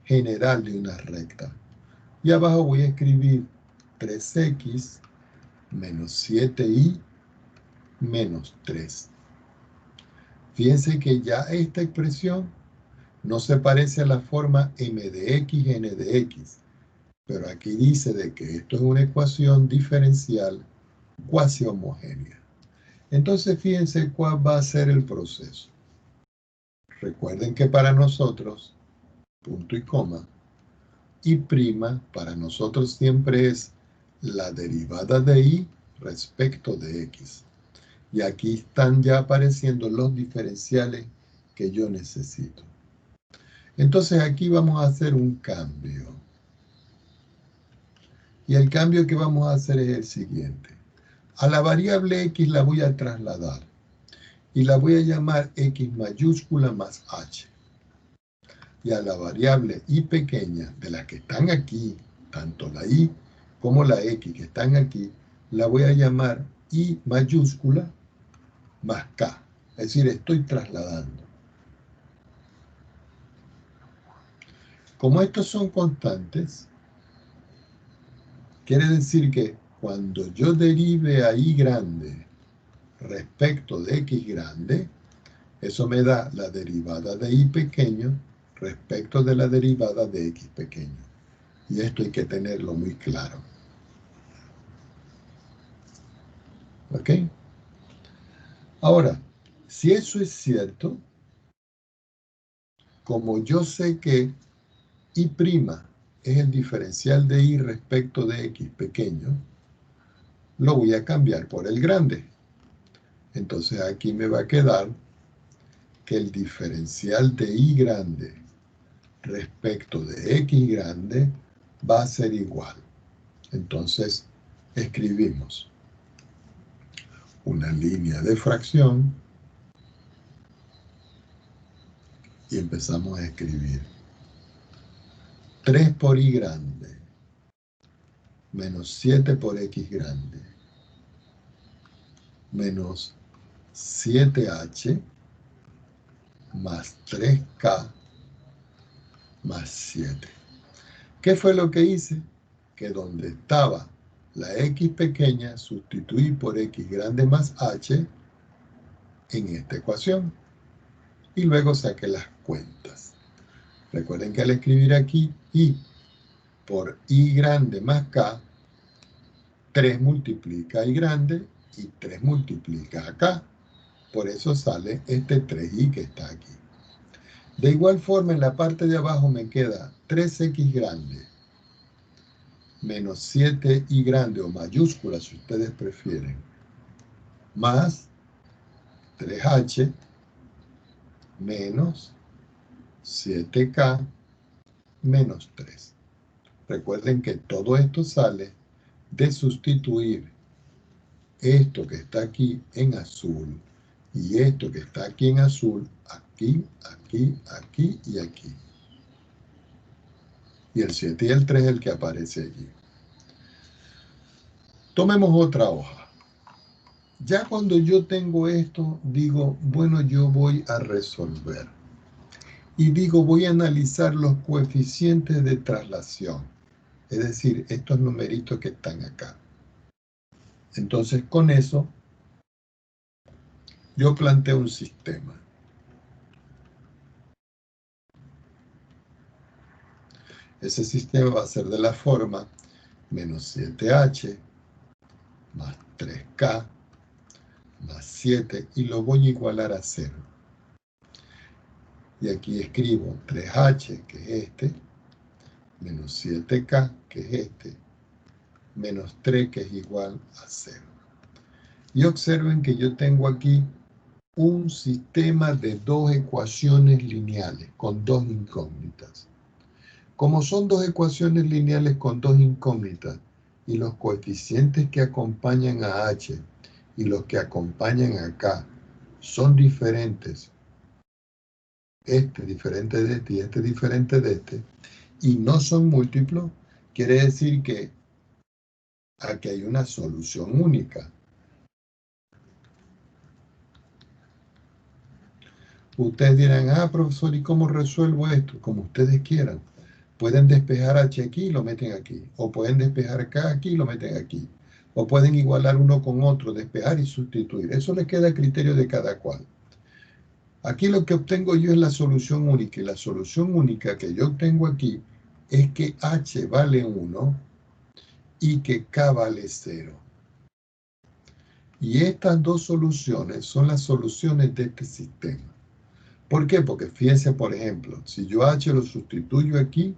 general de una recta. Y abajo voy a escribir 3x menos 7y menos 3. Fíjense que ya esta expresión no se parece a la forma m de x, n de x. Pero aquí dice de que esto es una ecuación diferencial cuasi homogénea. Entonces fíjense cuál va a ser el proceso. Recuerden que para nosotros, punto y coma, y' para nosotros siempre es la derivada de y respecto de x. Y aquí están ya apareciendo los diferenciales que yo necesito. Entonces aquí vamos a hacer un cambio. Y el cambio que vamos a hacer es el siguiente. A la variable x la voy a trasladar. Y la voy a llamar x mayúscula más h. Y a la variable y pequeña, de las que están aquí, tanto la y como la x que están aquí, la voy a llamar y mayúscula más k. Es decir, estoy trasladando. Como estos son constantes, quiere decir que cuando yo derive a y grande respecto de x grande, eso me da la derivada de y pequeño respecto de la derivada de x pequeño. Y esto hay que tenerlo muy claro. ¿Ok? Ahora, si eso es cierto, como yo sé que y' es el diferencial de y respecto de x pequeño, lo voy a cambiar por el grande. Entonces aquí me va a quedar que el diferencial de y grande respecto de x grande va a ser igual. Entonces, escribimos una línea de fracción y empezamos a escribir 3 por y grande menos 7 por x grande menos 7h más 3k más 7. ¿Qué fue lo que hice? Que donde estaba la x pequeña, sustituí por x grande más h en esta ecuación. Y luego saqué las cuentas. Recuerden que al escribir aquí y por y grande más k, 3 multiplica y grande y 3 multiplica acá. Por eso sale este 3y que está aquí. De igual forma, en la parte de abajo me queda 3x grande menos 7y grande o mayúscula si ustedes prefieren, más 3h menos 7k menos 3. Recuerden que todo esto sale de sustituir esto que está aquí en azul y esto que está aquí en azul, aquí, aquí, aquí y aquí. Y el 7 y el 3 es el que aparece allí. Tomemos otra hoja. Ya cuando yo tengo esto, digo, bueno, yo voy a resolver. Y digo, voy a analizar los coeficientes de traslación. Es decir, estos numeritos que están acá. Entonces, con eso, yo planteo un sistema. Ese sistema va a ser de la forma menos 7h más 3k más 7 y lo voy a igualar a 0. Y aquí escribo 3h, que es este, menos 7k, que es este, menos 3, que es igual a 0. Y observen que yo tengo aquí un sistema de dos ecuaciones lineales con dos incógnitas. Como son dos ecuaciones lineales con dos incógnitas y los coeficientes que acompañan a h y los que acompañan a k son diferentes, este diferente de este y este diferente de este, y no son múltiplos, quiere decir que aquí hay una solución única. Ustedes dirán, profesor, ¿y cómo resuelvo esto? Como ustedes quieran. Pueden despejar h aquí y lo meten aquí. O pueden despejar k aquí y lo meten aquí. O pueden igualar uno con otro, despejar y sustituir. Eso les queda a criterio de cada cual. Aquí lo que obtengo yo es la solución única. Y la solución única que yo obtengo aquí es que h vale 1 y que k vale 0. Y estas dos soluciones son las soluciones de este sistema. ¿Por qué? Porque fíjense, por ejemplo, si yo h lo sustituyo aquí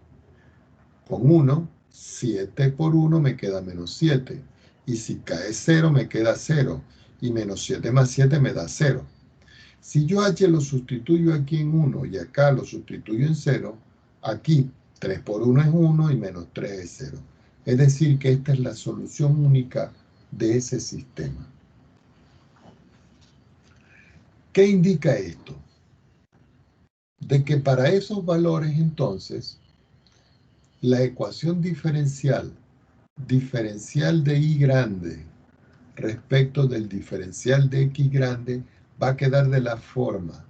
con 1, 7 por 1 me queda menos 7. Y si k es 0, me queda 0. Y menos 7 más 7 me da 0. Si yo h lo sustituyo aquí en 1 y acá lo sustituyo en 0, aquí 3 por 1 es 1 y menos 3 es 0. Es decir, que esta es la solución única de ese sistema. ¿Qué indica esto? De que para esos valores entonces, la ecuación diferencial de y grande respecto del diferencial de x grande va a quedar de la forma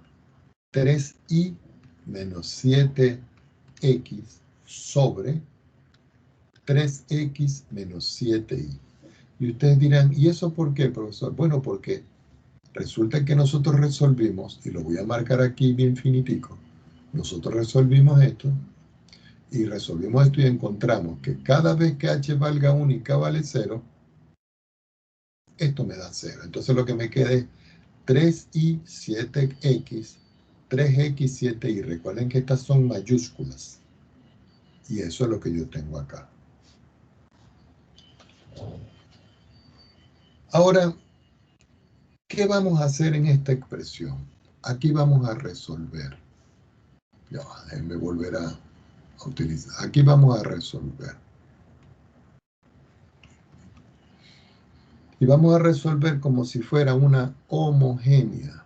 3y menos 7x sobre 3x menos 7y. Y ustedes dirán, ¿y eso por qué, profesor? Bueno, porque resulta que nosotros resolvimos, y lo voy a marcar aquí bien finitico, nosotros resolvimos esto, y resolvimos esto y encontramos que cada vez que h valga 1 y k vale 0, esto me da 0. Entonces lo que me queda es 3y 7x, 3x 7y. Recuerden que estas son mayúsculas. Y eso es lo que yo tengo acá. Ahora, ¿qué vamos a hacer en esta expresión? Aquí vamos a resolver. Ya va, déjenme volver a utilizar. Aquí vamos a resolver. Y vamos a resolver como si fuera una homogénea.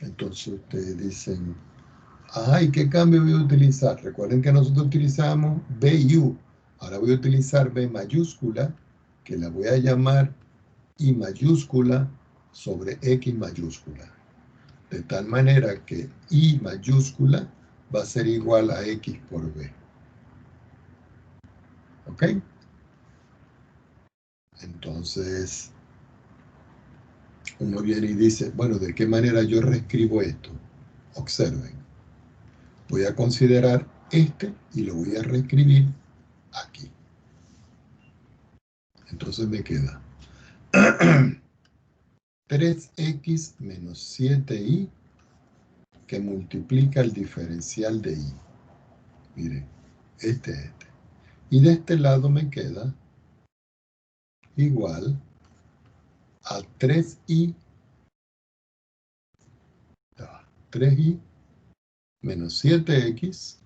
Entonces ustedes dicen, ¿y qué cambio voy a utilizar? Recuerden que nosotros utilizamos BU. Ahora voy a utilizar B mayúscula, que la voy a llamar I mayúscula sobre X mayúscula. De tal manera que I mayúscula va a ser igual a X por B. ¿Ok? Entonces, uno viene y dice, bueno, ¿de qué manera yo reescribo esto? Observen. Voy a considerar este y lo voy a reescribir aquí. Entonces me queda 3x menos 7y que multiplica el diferencial de y. Miren, este. Y de este lado me queda igual a 3y menos 7x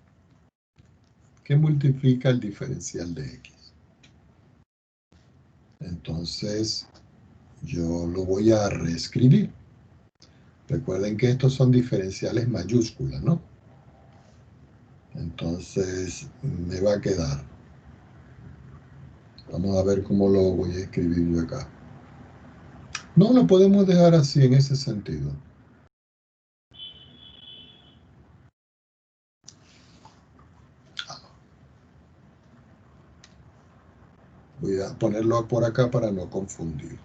que multiplica el diferencial de x. Entonces, yo lo voy a reescribir. Recuerden que estos son diferenciales mayúsculas, ¿no? Entonces, me va a quedar. Vamos a ver cómo lo voy a escribir yo acá. No lo podemos dejar así en ese sentido. Voy a ponerlo por acá para no confundir.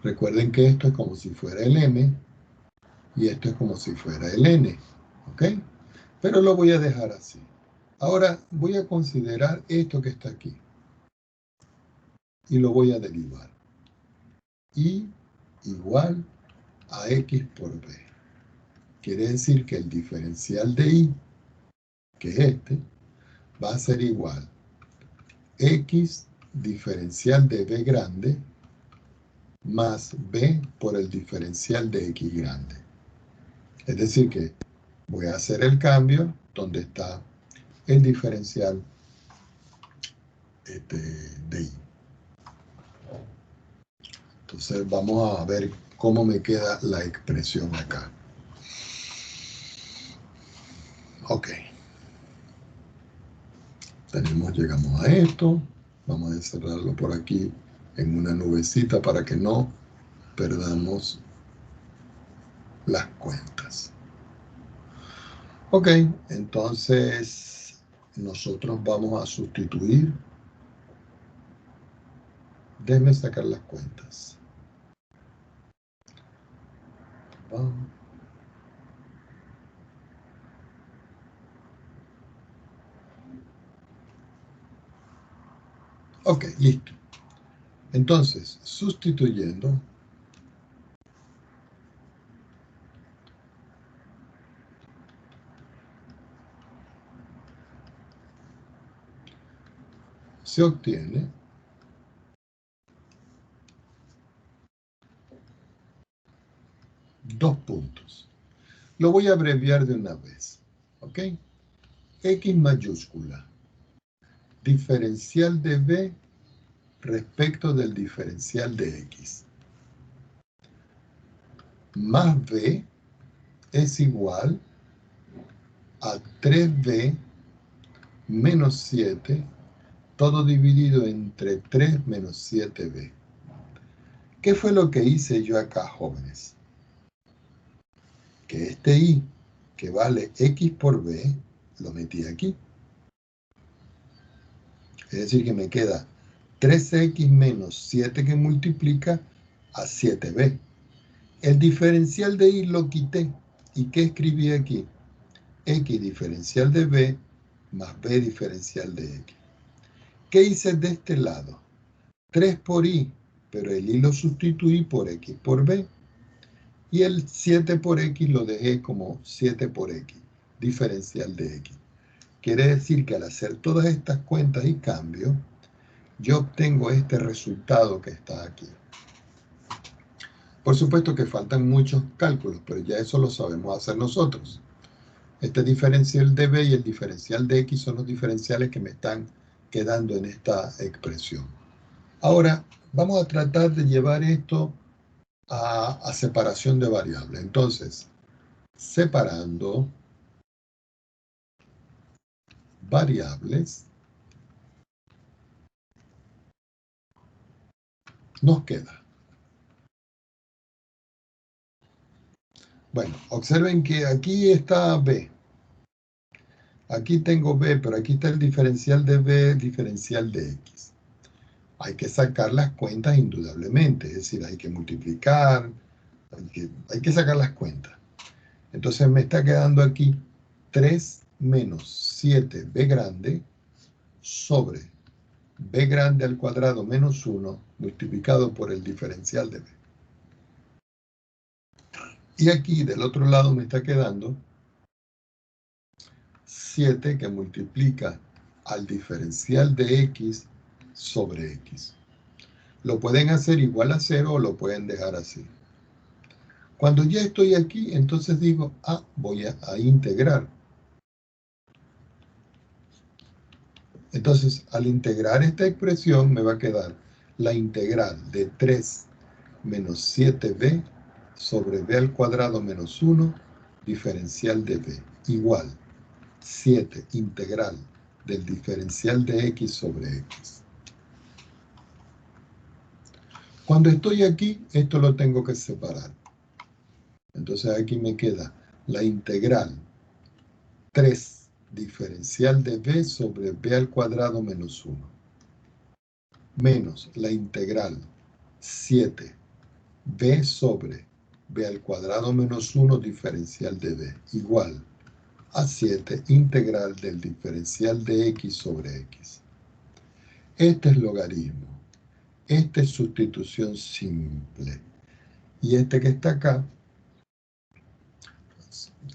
Recuerden que esto es como si fuera el m y esto es como si fuera el n. ¿Ok? Pero lo voy a dejar así. Ahora voy a considerar esto que está aquí. Y lo voy a derivar. Y igual a x por b. Quiere decir que el diferencial de y, que es este, va a ser igual x diferencial de b grande más b por el diferencial de x grande. Es decir que voy a hacer el cambio donde está el diferencial de y. Entonces vamos a ver cómo me queda la expresión acá. Ok. Llegamos a esto. Vamos a encerrarlo por aquí en una nubecita para que no perdamos las cuentas. Ok, entonces nosotros vamos a sustituir. Déjenme sacar las cuentas. Vamos. Ok, listo. Entonces, sustituyendo, se obtiene dos puntos. Lo voy a abreviar de una vez. ¿Ok? X mayúscula. Diferencial de B respecto del diferencial de X. Más B es igual a 3B menos 7, todo dividido entre 3 menos 7B. ¿Qué fue lo que hice yo acá, jóvenes? Que este y, que vale X por B, lo metí aquí. Es decir, que me queda 3X menos 7 que multiplica a 7B. El diferencial de y lo quité. ¿Y qué escribí aquí? X diferencial de B más B diferencial de X. ¿Qué hice de este lado? 3 por Y, pero el Y lo sustituí por X por B. Y el 7 por X lo dejé como 7 por X, diferencial de X. Quiere decir que al hacer todas estas cuentas y cambios, yo obtengo este resultado que está aquí. Por supuesto que faltan muchos cálculos, pero ya eso lo sabemos hacer nosotros. Este diferencial de b y el diferencial de x son los diferenciales que me están quedando en esta expresión. Ahora, vamos a tratar de llevar esto a separación de variables. Entonces, separando variables, nos queda. Bueno, observen que aquí está b. Aquí tengo b, pero aquí está el diferencial de b, el diferencial de x. Hay que sacar las cuentas indudablemente, es decir, hay que multiplicar, hay que sacar las cuentas. Entonces me está quedando aquí 3 menos 7b grande sobre b grande al cuadrado menos 1 multiplicado por el diferencial de b. Y aquí del otro lado me está quedando 7 que multiplica al diferencial de x sobre x. Lo pueden hacer igual a 0 o lo pueden dejar así. Cuando ya estoy aquí, entonces digo, voy a integrar. Entonces, al integrar esta expresión, me va a quedar la integral de 3 menos 7b sobre b al cuadrado menos 1, diferencial de b, igual 7 integral del diferencial de x sobre x. Cuando estoy aquí, esto lo tengo que separar. Entonces aquí me queda la integral 3 diferencial de b sobre b al cuadrado menos 1, menos la integral 7 b sobre b al cuadrado menos 1 diferencial de b, igual a 7 integral del diferencial de x sobre x. Este es logaritmo. Esta es sustitución simple. Y este que está acá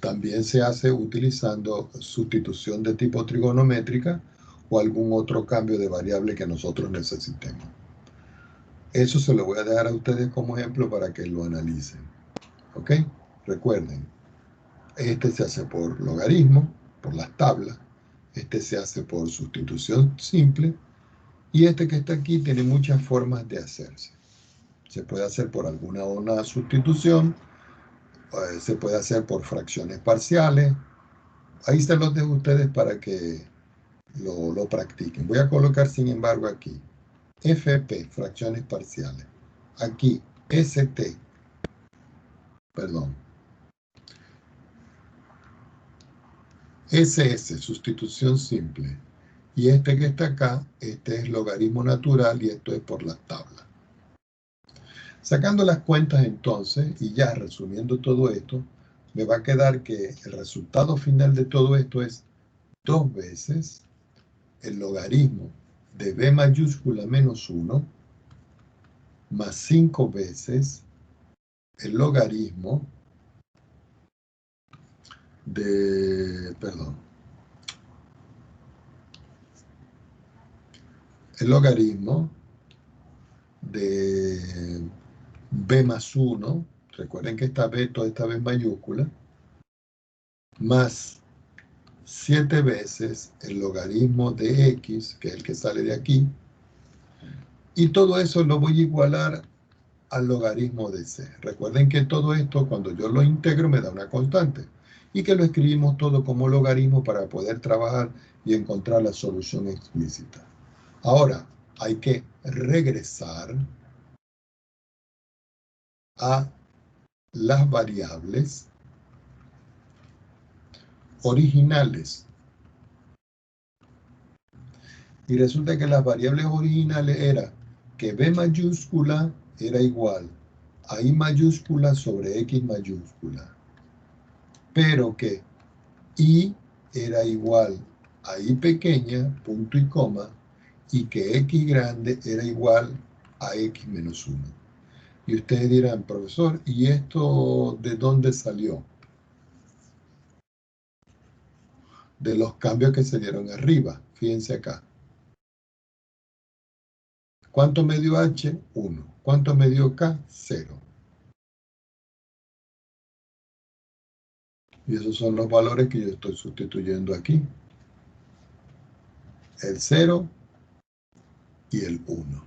también se hace utilizando sustitución de tipo trigonométrica o algún otro cambio de variable que nosotros necesitemos. Eso se lo voy a dejar a ustedes como ejemplo para que lo analicen. ¿Ok? Recuerden, este se hace por logaritmo, por las tablas. Este se hace por sustitución simple. Y este que está aquí tiene muchas formas de hacerse. Se puede hacer por una sustitución, se puede hacer por fracciones parciales. Ahí se los dejo a ustedes para que lo practiquen. Voy a colocar, sin embargo, aquí FP, fracciones parciales. Aquí ST, perdón. SS, sustitución simple. Y este que está acá, este es logaritmo natural y esto es por las tablas. Sacando las cuentas entonces, y ya resumiendo todo esto, me va a quedar que el resultado final de todo esto es 2 veces el logaritmo de b mayúscula menos 1 más 5 veces el logaritmo de, el logaritmo de b más 1, recuerden que esta b, toda esta b es mayúscula, más 7 veces el logaritmo de x, que es el que sale de aquí, y todo eso lo voy a igualar al logaritmo de c. Recuerden que todo esto, cuando yo lo integro, me da una constante, y que lo escribimos todo como logaritmo para poder trabajar y encontrar la solución explícita. Ahora, hay que regresar a las variables originales. Y resulta que las variables originales era que b mayúscula era igual a i mayúscula sobre x mayúscula, pero que i era igual a i pequeña, punto y coma, y que x grande era igual a x menos 1. Y ustedes dirán, profesor, ¿y esto de dónde salió? De los cambios que se dieron arriba. Fíjense acá. ¿Cuánto me dio H? 1. ¿Cuánto me dio K? 0. Y esos son los valores que yo estoy sustituyendo aquí. El 0 y el 1.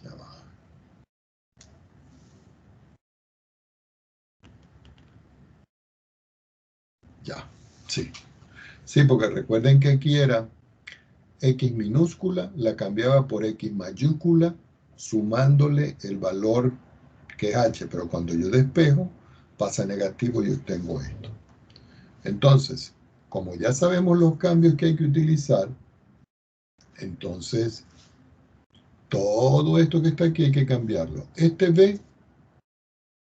Ya va. Ya, sí. Sí, porque recuerden que aquí era X minúscula, la cambiaba por X mayúscula, sumándole el valor que es H, pero cuando yo despejo, pasa negativo y yo tengo esto. Entonces, como ya sabemos los cambios que hay que utilizar, entonces todo esto que está aquí hay que cambiarlo. Este B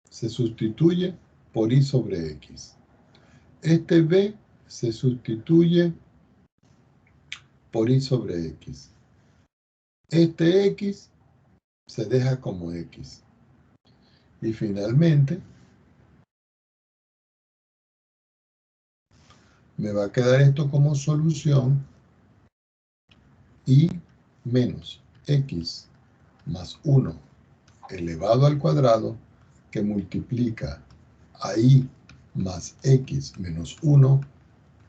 se sustituye por I sobre X. Este B se sustituye por I sobre X. Este X se deja como X. Y finalmente, me va a quedar esto como solución y menos X más 1 elevado al cuadrado que multiplica a I más X menos 1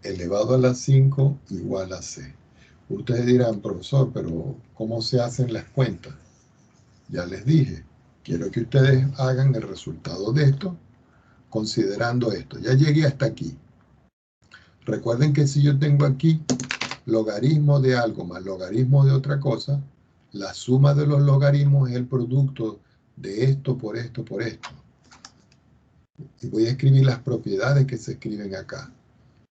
elevado a la 5 igual a C. Ustedes dirán, profesor, pero ¿cómo se hacen las cuentas? Ya les dije, quiero que ustedes hagan el resultado de esto considerando esto. Ya llegué hasta aquí. Recuerden que si yo tengo aquí logaritmo de algo más logaritmo de otra cosa, la suma de los logaritmos es el producto de esto por esto por esto. Y voy a escribir las propiedades que se escriben acá.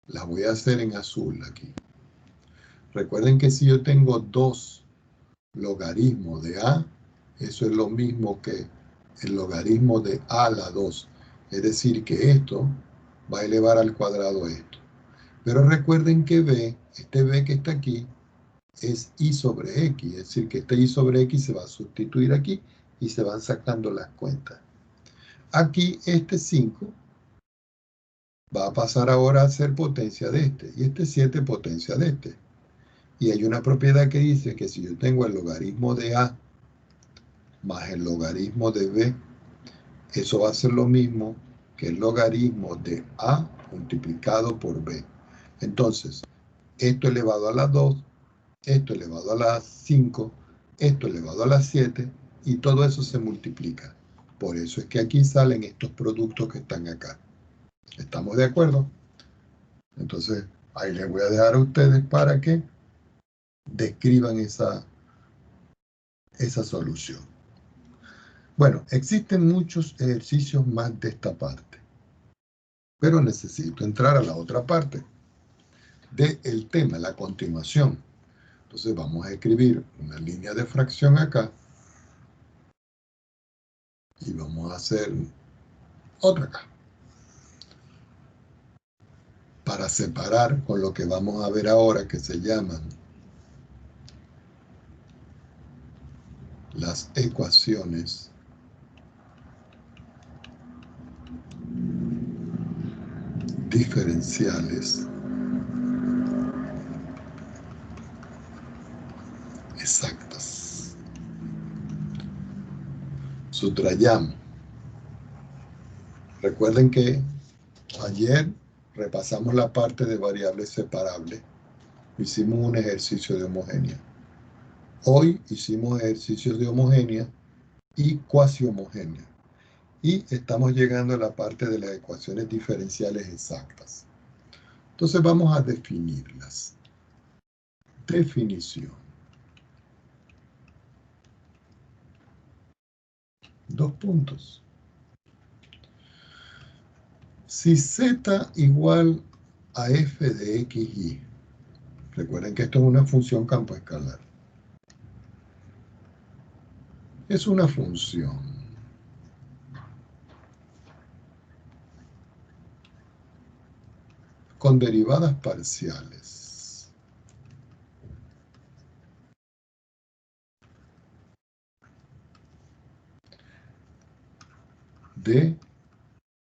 Las voy a hacer en azul aquí. Recuerden que si yo tengo 2 logaritmos de A, eso es lo mismo que el logaritmo de A a la 2. Es decir, que esto va a elevar al cuadrado esto. Pero recuerden que B, este B que está aquí, es I sobre X. Es decir, que este I sobre X se va a sustituir aquí y se van sacando las cuentas. Aquí este 5 va a pasar ahora a ser potencia de este. Y este 7 potencia de este. Y hay una propiedad que dice que si yo tengo el logaritmo de A más el logaritmo de B, eso va a ser lo mismo que el logaritmo de A multiplicado por B. Entonces, esto elevado a la 2, esto elevado a la 5, esto elevado a la 7, y todo eso se multiplica. Por eso es que aquí salen estos productos que están acá. ¿Estamos de acuerdo? Entonces, ahí les voy a dejar a ustedes para que describan esa solución. Bueno, existen muchos ejercicios más de esta parte, pero necesito entrar a la otra parte del tema, la continuación. Entonces vamos a escribir una línea de fracción acá y vamos a hacer otra acá para separar con lo que vamos a ver ahora, que se llaman las ecuaciones diferenciales exactas. Subrayamos. Recuerden que ayer repasamos la parte de variables separables. Hicimos un ejercicio de homogénea. Hoy hicimos ejercicios de homogénea y cuasi homogénea. Y estamos llegando a la parte de las ecuaciones diferenciales exactas. Entonces vamos a definirlas. Definición. 2 puntos. Si z igual a f de xy, recuerden que esto es una función campo escalar. Es una función con derivadas parciales de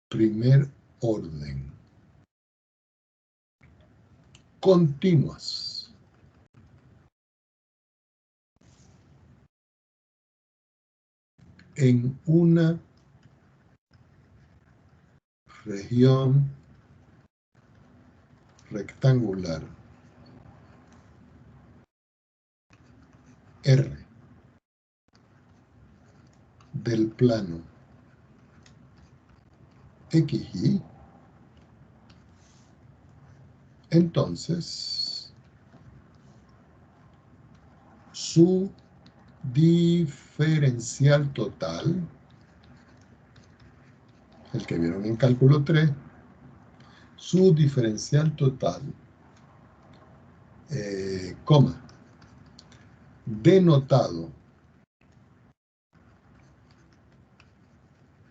primer orden, continuas. en una región rectangular R del plano XY, entonces su diferencial total, el que vieron en cálculo 3, su diferencial total, coma, denotado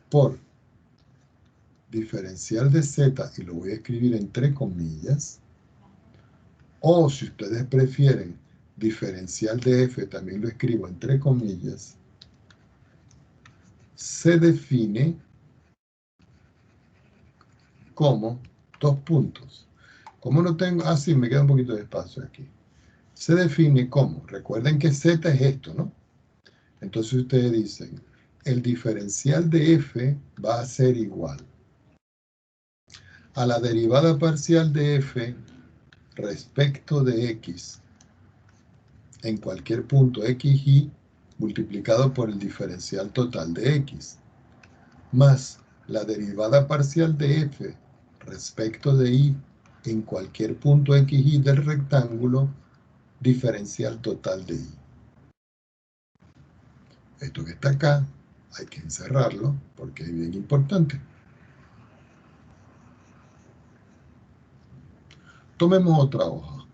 por diferencial de z, y lo voy a escribir entre comillas, o si ustedes prefieren diferencial de f, también lo escribo entre comillas, se define como dos puntos. Como no tengo, sí, me queda un poquito de espacio aquí. Se define como, recuerden que z es esto, ¿no? Entonces ustedes dicen, el diferencial de f va a ser igual a la derivada parcial de f respecto de x en cualquier punto xy multiplicado por el diferencial total de x, más la derivada parcial de f respecto de y en cualquier punto xy del rectángulo, diferencial total de y. Esto que está acá hay que encerrarlo porque es bien importante. Tomemos otra hoja.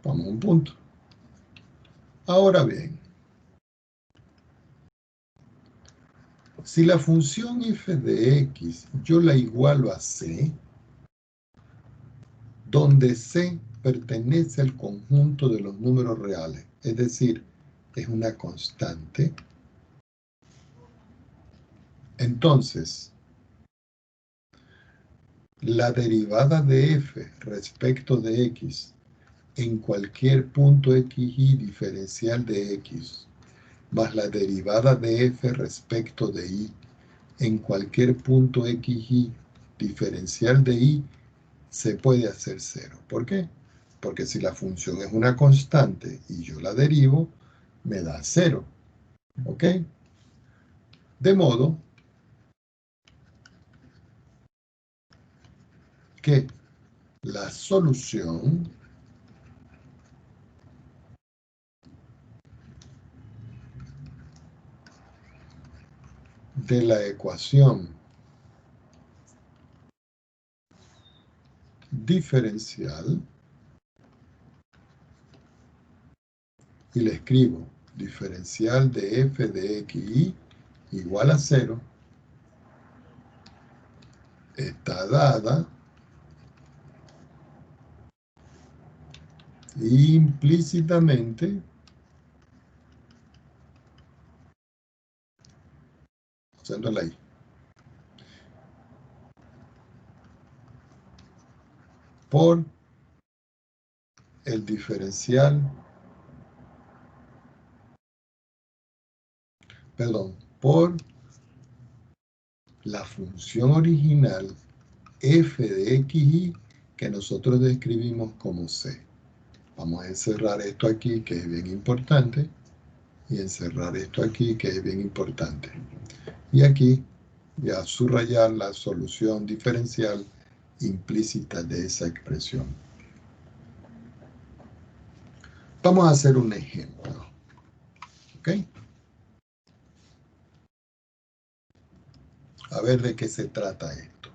Vamos a un punto. Ahora bien, si la función f de x yo la igualo a c, donde c pertenece al conjunto de los números reales, es decir, es una constante, entonces la derivada de f respecto de x en cualquier punto xy diferencial de x, más la derivada de f respecto de y en cualquier punto xy diferencial de y, se puede hacer cero. ¿Por qué? Porque si la función es una constante y yo la derivo, me da cero. ¿Ok? De modo que la solución de la ecuación diferencial, y le escribo diferencial de f de xy igual a 0, está dada implícitamente, usando la i, por el diferencial, perdón, por la función original f de xy que nosotros describimos como c. Vamos a encerrar esto aquí, que es bien importante, y encerrar esto aquí, que es bien importante. Y aquí ya subrayar la solución diferencial implícita de esa expresión. Vamos a hacer un ejemplo. ¿Ok? A ver de qué se trata esto.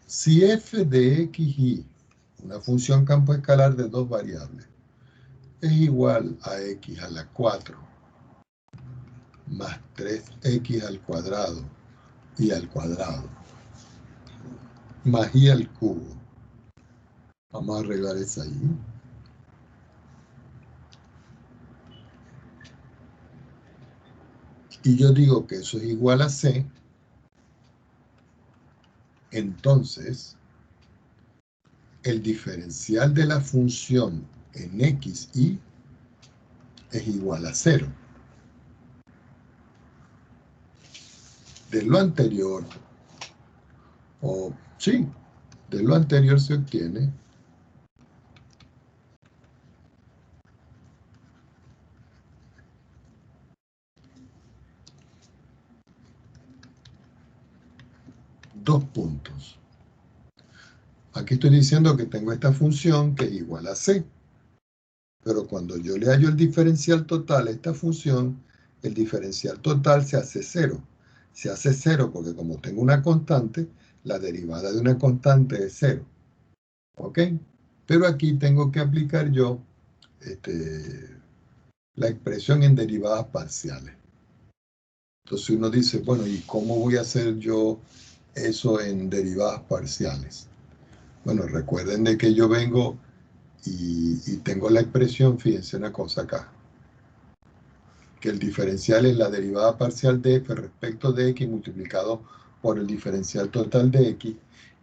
Si f de xy, una función campo escalar de dos variables, es igual a x a la 4 más 3x al cuadrado y al cuadrado más y al cubo. Vamos a arreglar esa y. Y yo digo que eso es igual a c, entonces el diferencial de la función en xy es igual a 0. De lo anterior, de lo anterior se obtiene dos puntos. Aquí estoy diciendo que tengo esta función que es igual a c. Pero cuando yo le hallo el diferencial total a esta función, el diferencial total se hace 0. Se hace 0 porque como tengo una constante, la derivada de una constante es 0. ¿Ok? Pero aquí tengo que aplicar yo la expresión en derivadas parciales. Entonces uno dice, bueno, ¿y cómo voy a hacer yo eso en derivadas parciales? Bueno, recuerden de que yo vengo y tengo la expresión, fíjense una cosa acá, que el diferencial es la derivada parcial de f respecto de x multiplicado por el diferencial total de x,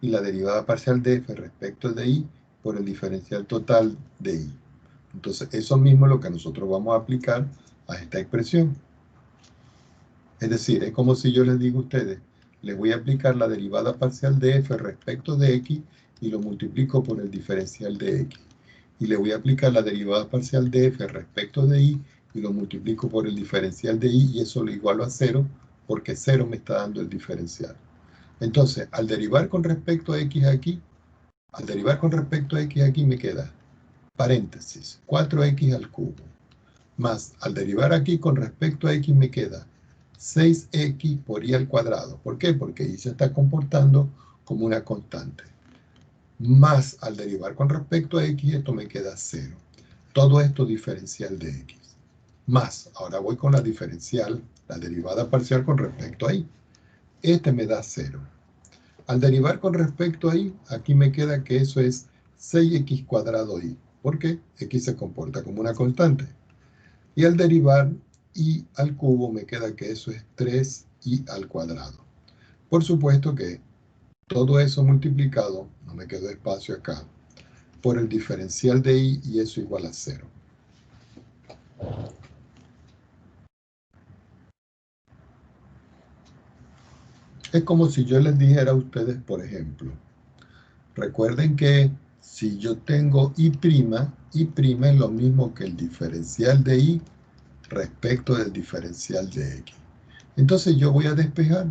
y la derivada parcial de f respecto de y por el diferencial total de y. Entonces, eso mismo es lo que nosotros vamos a aplicar a esta expresión. Es decir, es como si yo les digo a ustedes, les voy a aplicar la derivada parcial de f respecto de x y lo multiplico por el diferencial de x. Y le voy a aplicar la derivada parcial de f respecto de y y lo multiplico por el diferencial de y eso lo igualo a 0 porque 0 me está dando el diferencial. Entonces, al derivar con respecto a x aquí, me queda paréntesis 4x al cubo más al derivar aquí con respecto a x me queda 6x por y al cuadrado. ¿Por qué? Porque y se está comportando como una constante. Más al derivar con respecto a x, esto me queda 0. Todo esto diferencial de x. Más, ahora voy con la diferencial, la derivada parcial con respecto a y. Este me da 0. Al derivar con respecto a y, aquí me queda que eso es 6x cuadrado y. ¿Por qué? X se comporta como una constante. Y al derivar y al cubo me queda que eso es 3y al cuadrado. Por supuesto que todo eso multiplicado, no me quedó espacio acá, por el diferencial de y eso igual a 0. Es como si yo les dijera a ustedes, por ejemplo, recuerden que si yo tengo y' es lo mismo que el diferencial de y respecto del diferencial de x. Entonces yo voy a despejar.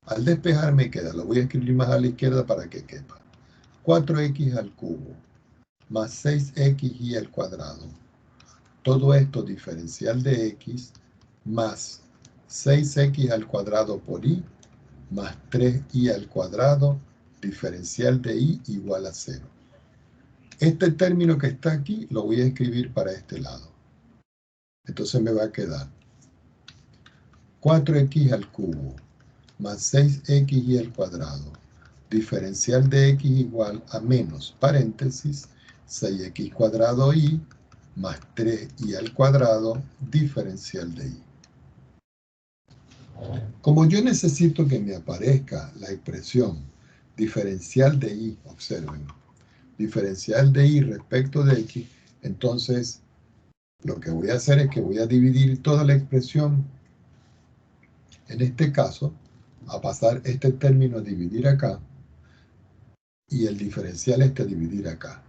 Al despejar me queda, lo voy a escribir más a la izquierda para que quepa. 4x al cubo más 6xy al cuadrado. Todo esto diferencial de x más 6x al cuadrado por y más 3y al cuadrado diferencial de y igual a 0. Este término que está aquí lo voy a escribir para este lado. Entonces me va a quedar 4x al cubo más 6xy al cuadrado diferencial de x igual a menos paréntesis 6x cuadrado y más 3y al cuadrado diferencial de y. Como yo necesito que me aparezca la expresión diferencial de y, observen, diferencial de y respecto de x, entonces lo que voy a hacer es que voy a dividir toda la expresión, en este caso, a pasar este término a dividir acá, y el diferencial a dividir acá.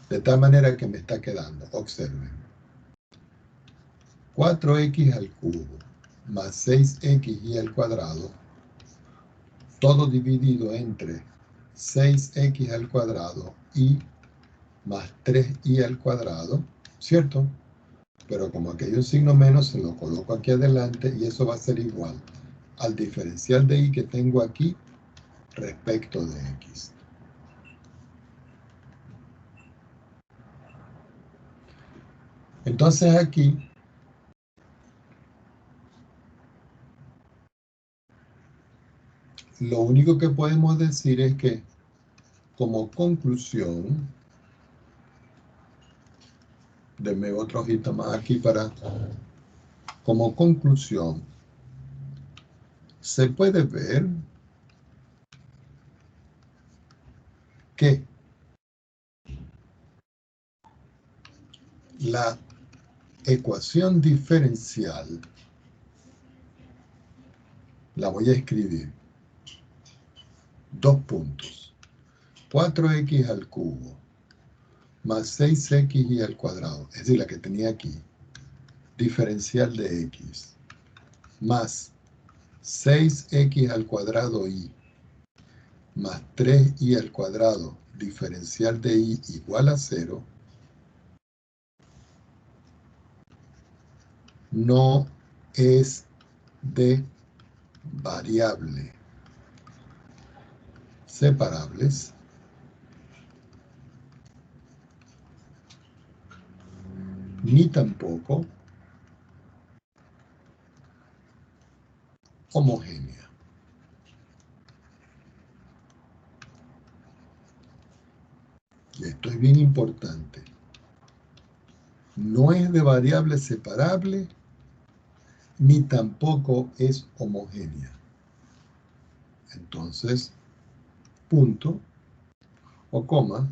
De tal manera que me está quedando, observen, 4x al cubo más 6xy al cuadrado, todo dividido entre 6x al cuadrado y más 3y al cuadrado, ¿cierto? Pero como aquí hay un signo menos, se lo coloco aquí adelante y eso va a ser igual al diferencial de y que tengo aquí respecto de x. Entonces aquí lo único que podemos decir es que como conclusión, denme otra hojita más aquí para, como conclusión, se puede ver que la ecuación diferencial la voy a escribir. 2 puntos. 4x al cubo más 6x al cuadrado, es decir, la que tenía aquí, diferencial de x, más 6x al cuadrado y más 3y al cuadrado, diferencial de y igual a 0, no es de variable separables ni tampoco homogénea. Y esto es bien importante. No es de variable separable ni tampoco es homogénea. Entonces, punto o coma,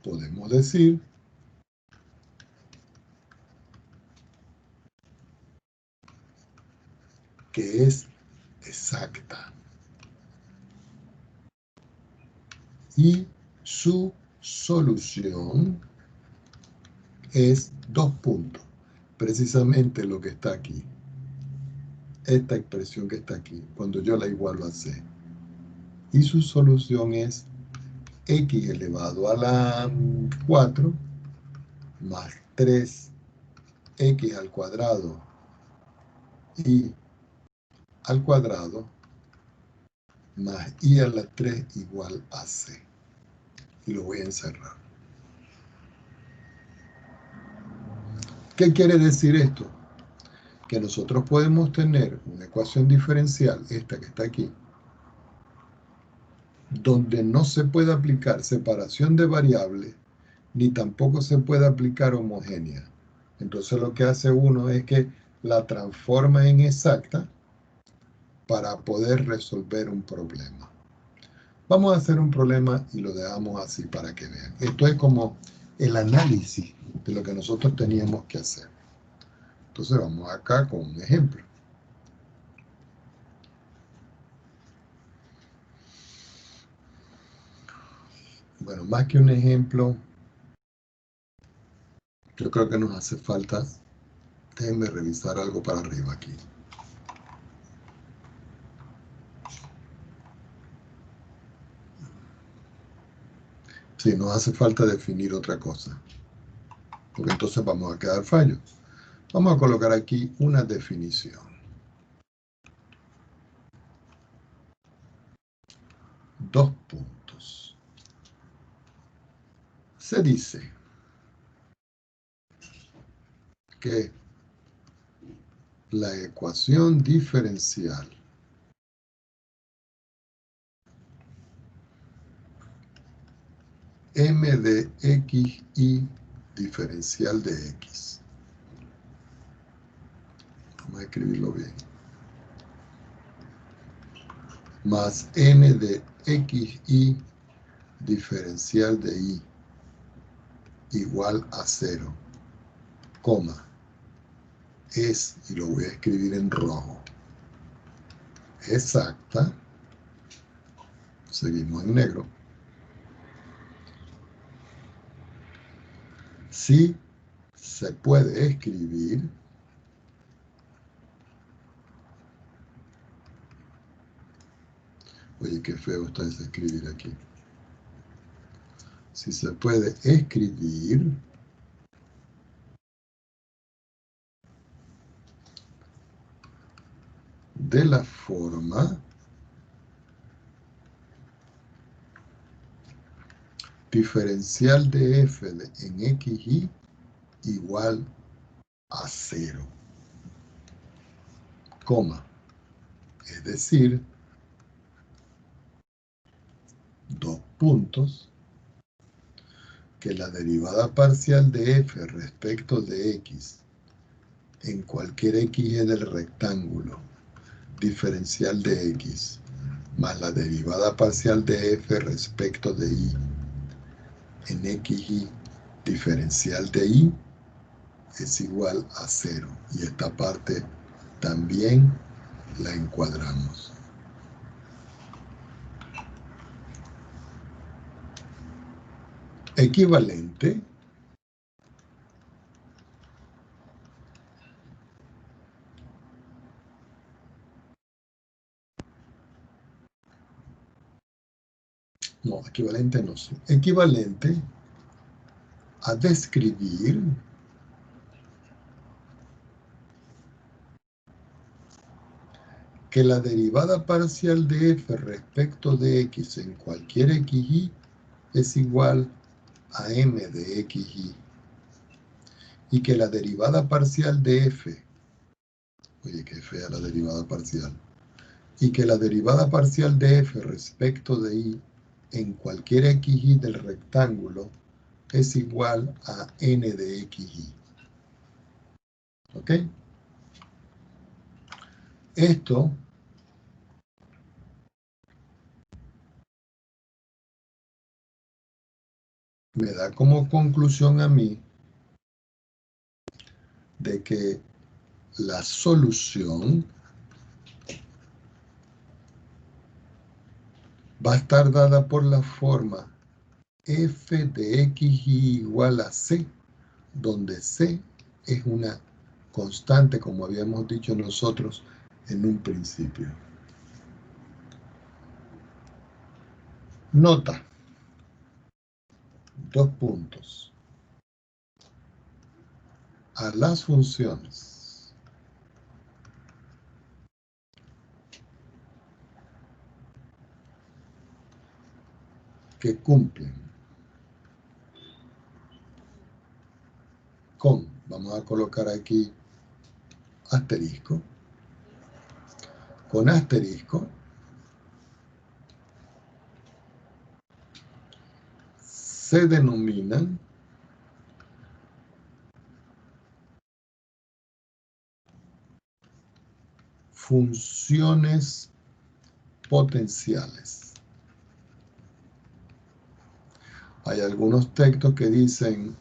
podemos decir que es exacta. Y su solución es 2 puntos. Precisamente lo que está aquí. Esta expresión que está aquí, cuando yo la igualo a c. Y su solución es x elevado a la 4 más 3x al cuadrado y al cuadrado más y a la 3 igual a c. Y lo voy a encerrar. ¿Qué quiere decir esto? Que nosotros podemos tener una ecuación diferencial, esta que está aquí, donde no se puede aplicar separación de variables, ni tampoco se puede aplicar homogénea. Entonces lo que hace uno es que la transforma en exacta para poder resolver un problema. Vamos a hacer un problema y lo dejamos así para que vean. Esto es como el análisis de lo que nosotros teníamos que hacer. Entonces vamos acá con un ejemplo. Bueno, más que un ejemplo, yo creo que nos hace falta, déjenme revisar algo para arriba aquí. Sí, nos hace falta definir otra cosa, porque entonces vamos a quedar fallos. Vamos a colocar aquí una definición. 2 puntos. Se dice que la ecuación diferencial m de x y diferencial de x. Vamos a escribirlo bien. Más n de x y diferencial de y igual a 0, coma, es, y lo voy a escribir en rojo, exacta, seguimos en negro, si se puede escribir oye, qué feo está ese escribir aquí. Si se puede escribir de la forma diferencial de f en xy igual a 0, coma, es decir, 2 puntos, que la derivada parcial de f respecto de x en cualquier x del rectángulo diferencial de x más la derivada parcial de f respecto de y en xy diferencial de y es igual a 0. Y esta parte también la encuadramos. Equivalente no, equivalente no sé. Equivalente a describir que la derivada parcial de f respecto de x en cualquier xy es igual a m de xy. Y que la derivada parcial de f, oye, qué fea la derivada parcial, y que la derivada parcial de f respecto de y en cualquier xy del rectángulo es igual a n de xy. ¿Ok? Esto me da como conclusión a mí de que la solución va a estar dada por la forma f de xy igual a c, donde c es una constante, como habíamos dicho nosotros en un principio. Nota, 2 puntos. A las funciones que cumplen con, vamos a colocar aquí asterisco, con asterisco, se denominan funciones potenciales. Hay algunos textos que dicen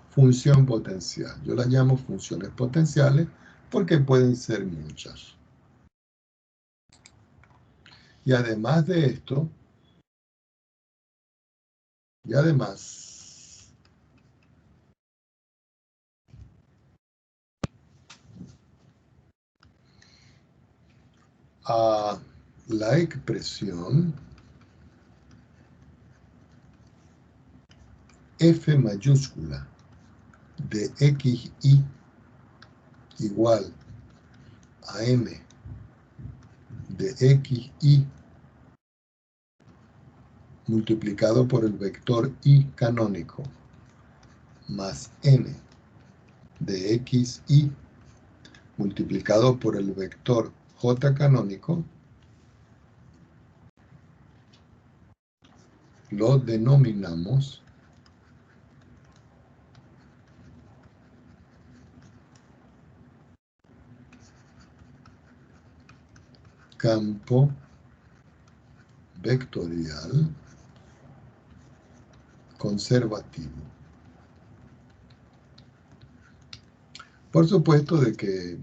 función potencial. Yo las llamo funciones potenciales porque pueden ser muchas. Y además de esto, a la expresión f mayúscula de xy igual a m de xy multiplicado por el vector y canónico más m de xy multiplicado por el vector j canónico, lo denominamos campo vectorial conservativo. Por supuesto de que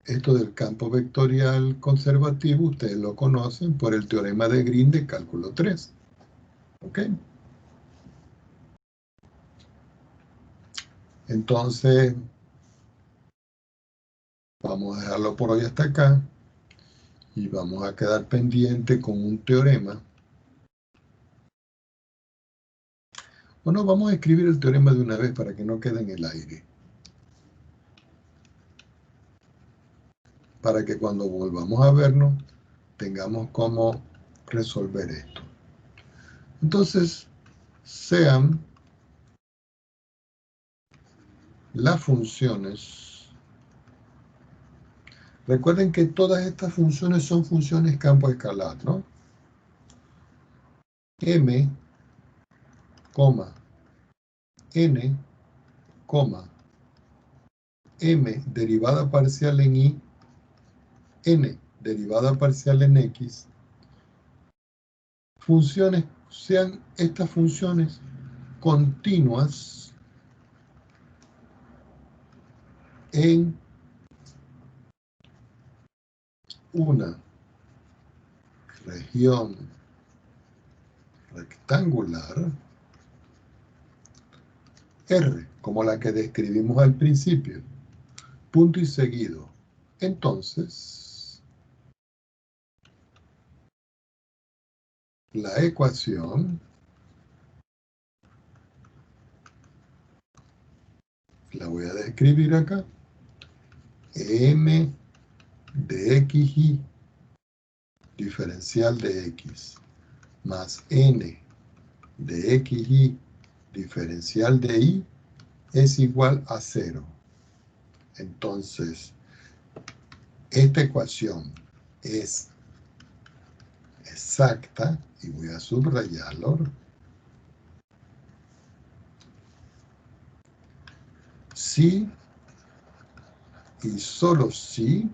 esto del campo vectorial conservativo ustedes lo conocen por el teorema de Green de cálculo 3. ¿Ok? Entonces, vamos a dejarlo por hoy hasta acá y vamos a quedar pendiente con un teorema. Bueno, vamos a escribir el teorema de una vez para que no quede en el aire. Para que cuando volvamos a vernos tengamos cómo resolver esto. Entonces, sean las funciones. Recuerden que todas estas funciones son funciones campo escalar, ¿no? M, n, m derivada parcial en y, n derivada parcial en x, funciones, sean estas funciones continuas en una región rectangular R, como la que describimos al principio, punto y seguido. Entonces, la ecuación la voy a describir acá. M de xy diferencial de x más n de xy diferencial de y es igual a 0. Entonces, esta ecuación es exacta, y voy a subrayarlo, si y solo si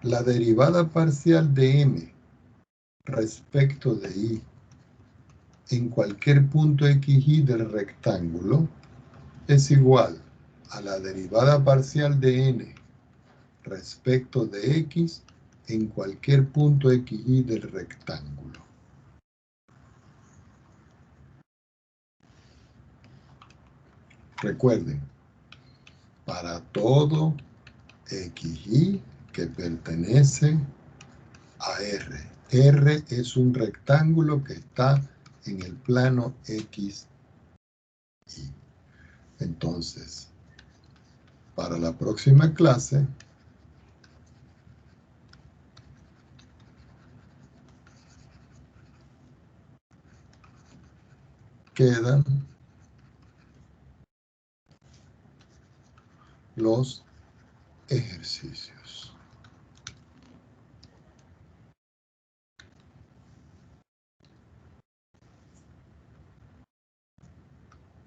la derivada parcial de m respecto de y en cualquier punto xy del rectángulo es igual a la derivada parcial de n respecto de x en cualquier punto xy del rectángulo. Recuerden, para todo xy que pertenece a R. R es un rectángulo que está en el plano xy. Entonces, para la próxima clase, quedan los ejercicios.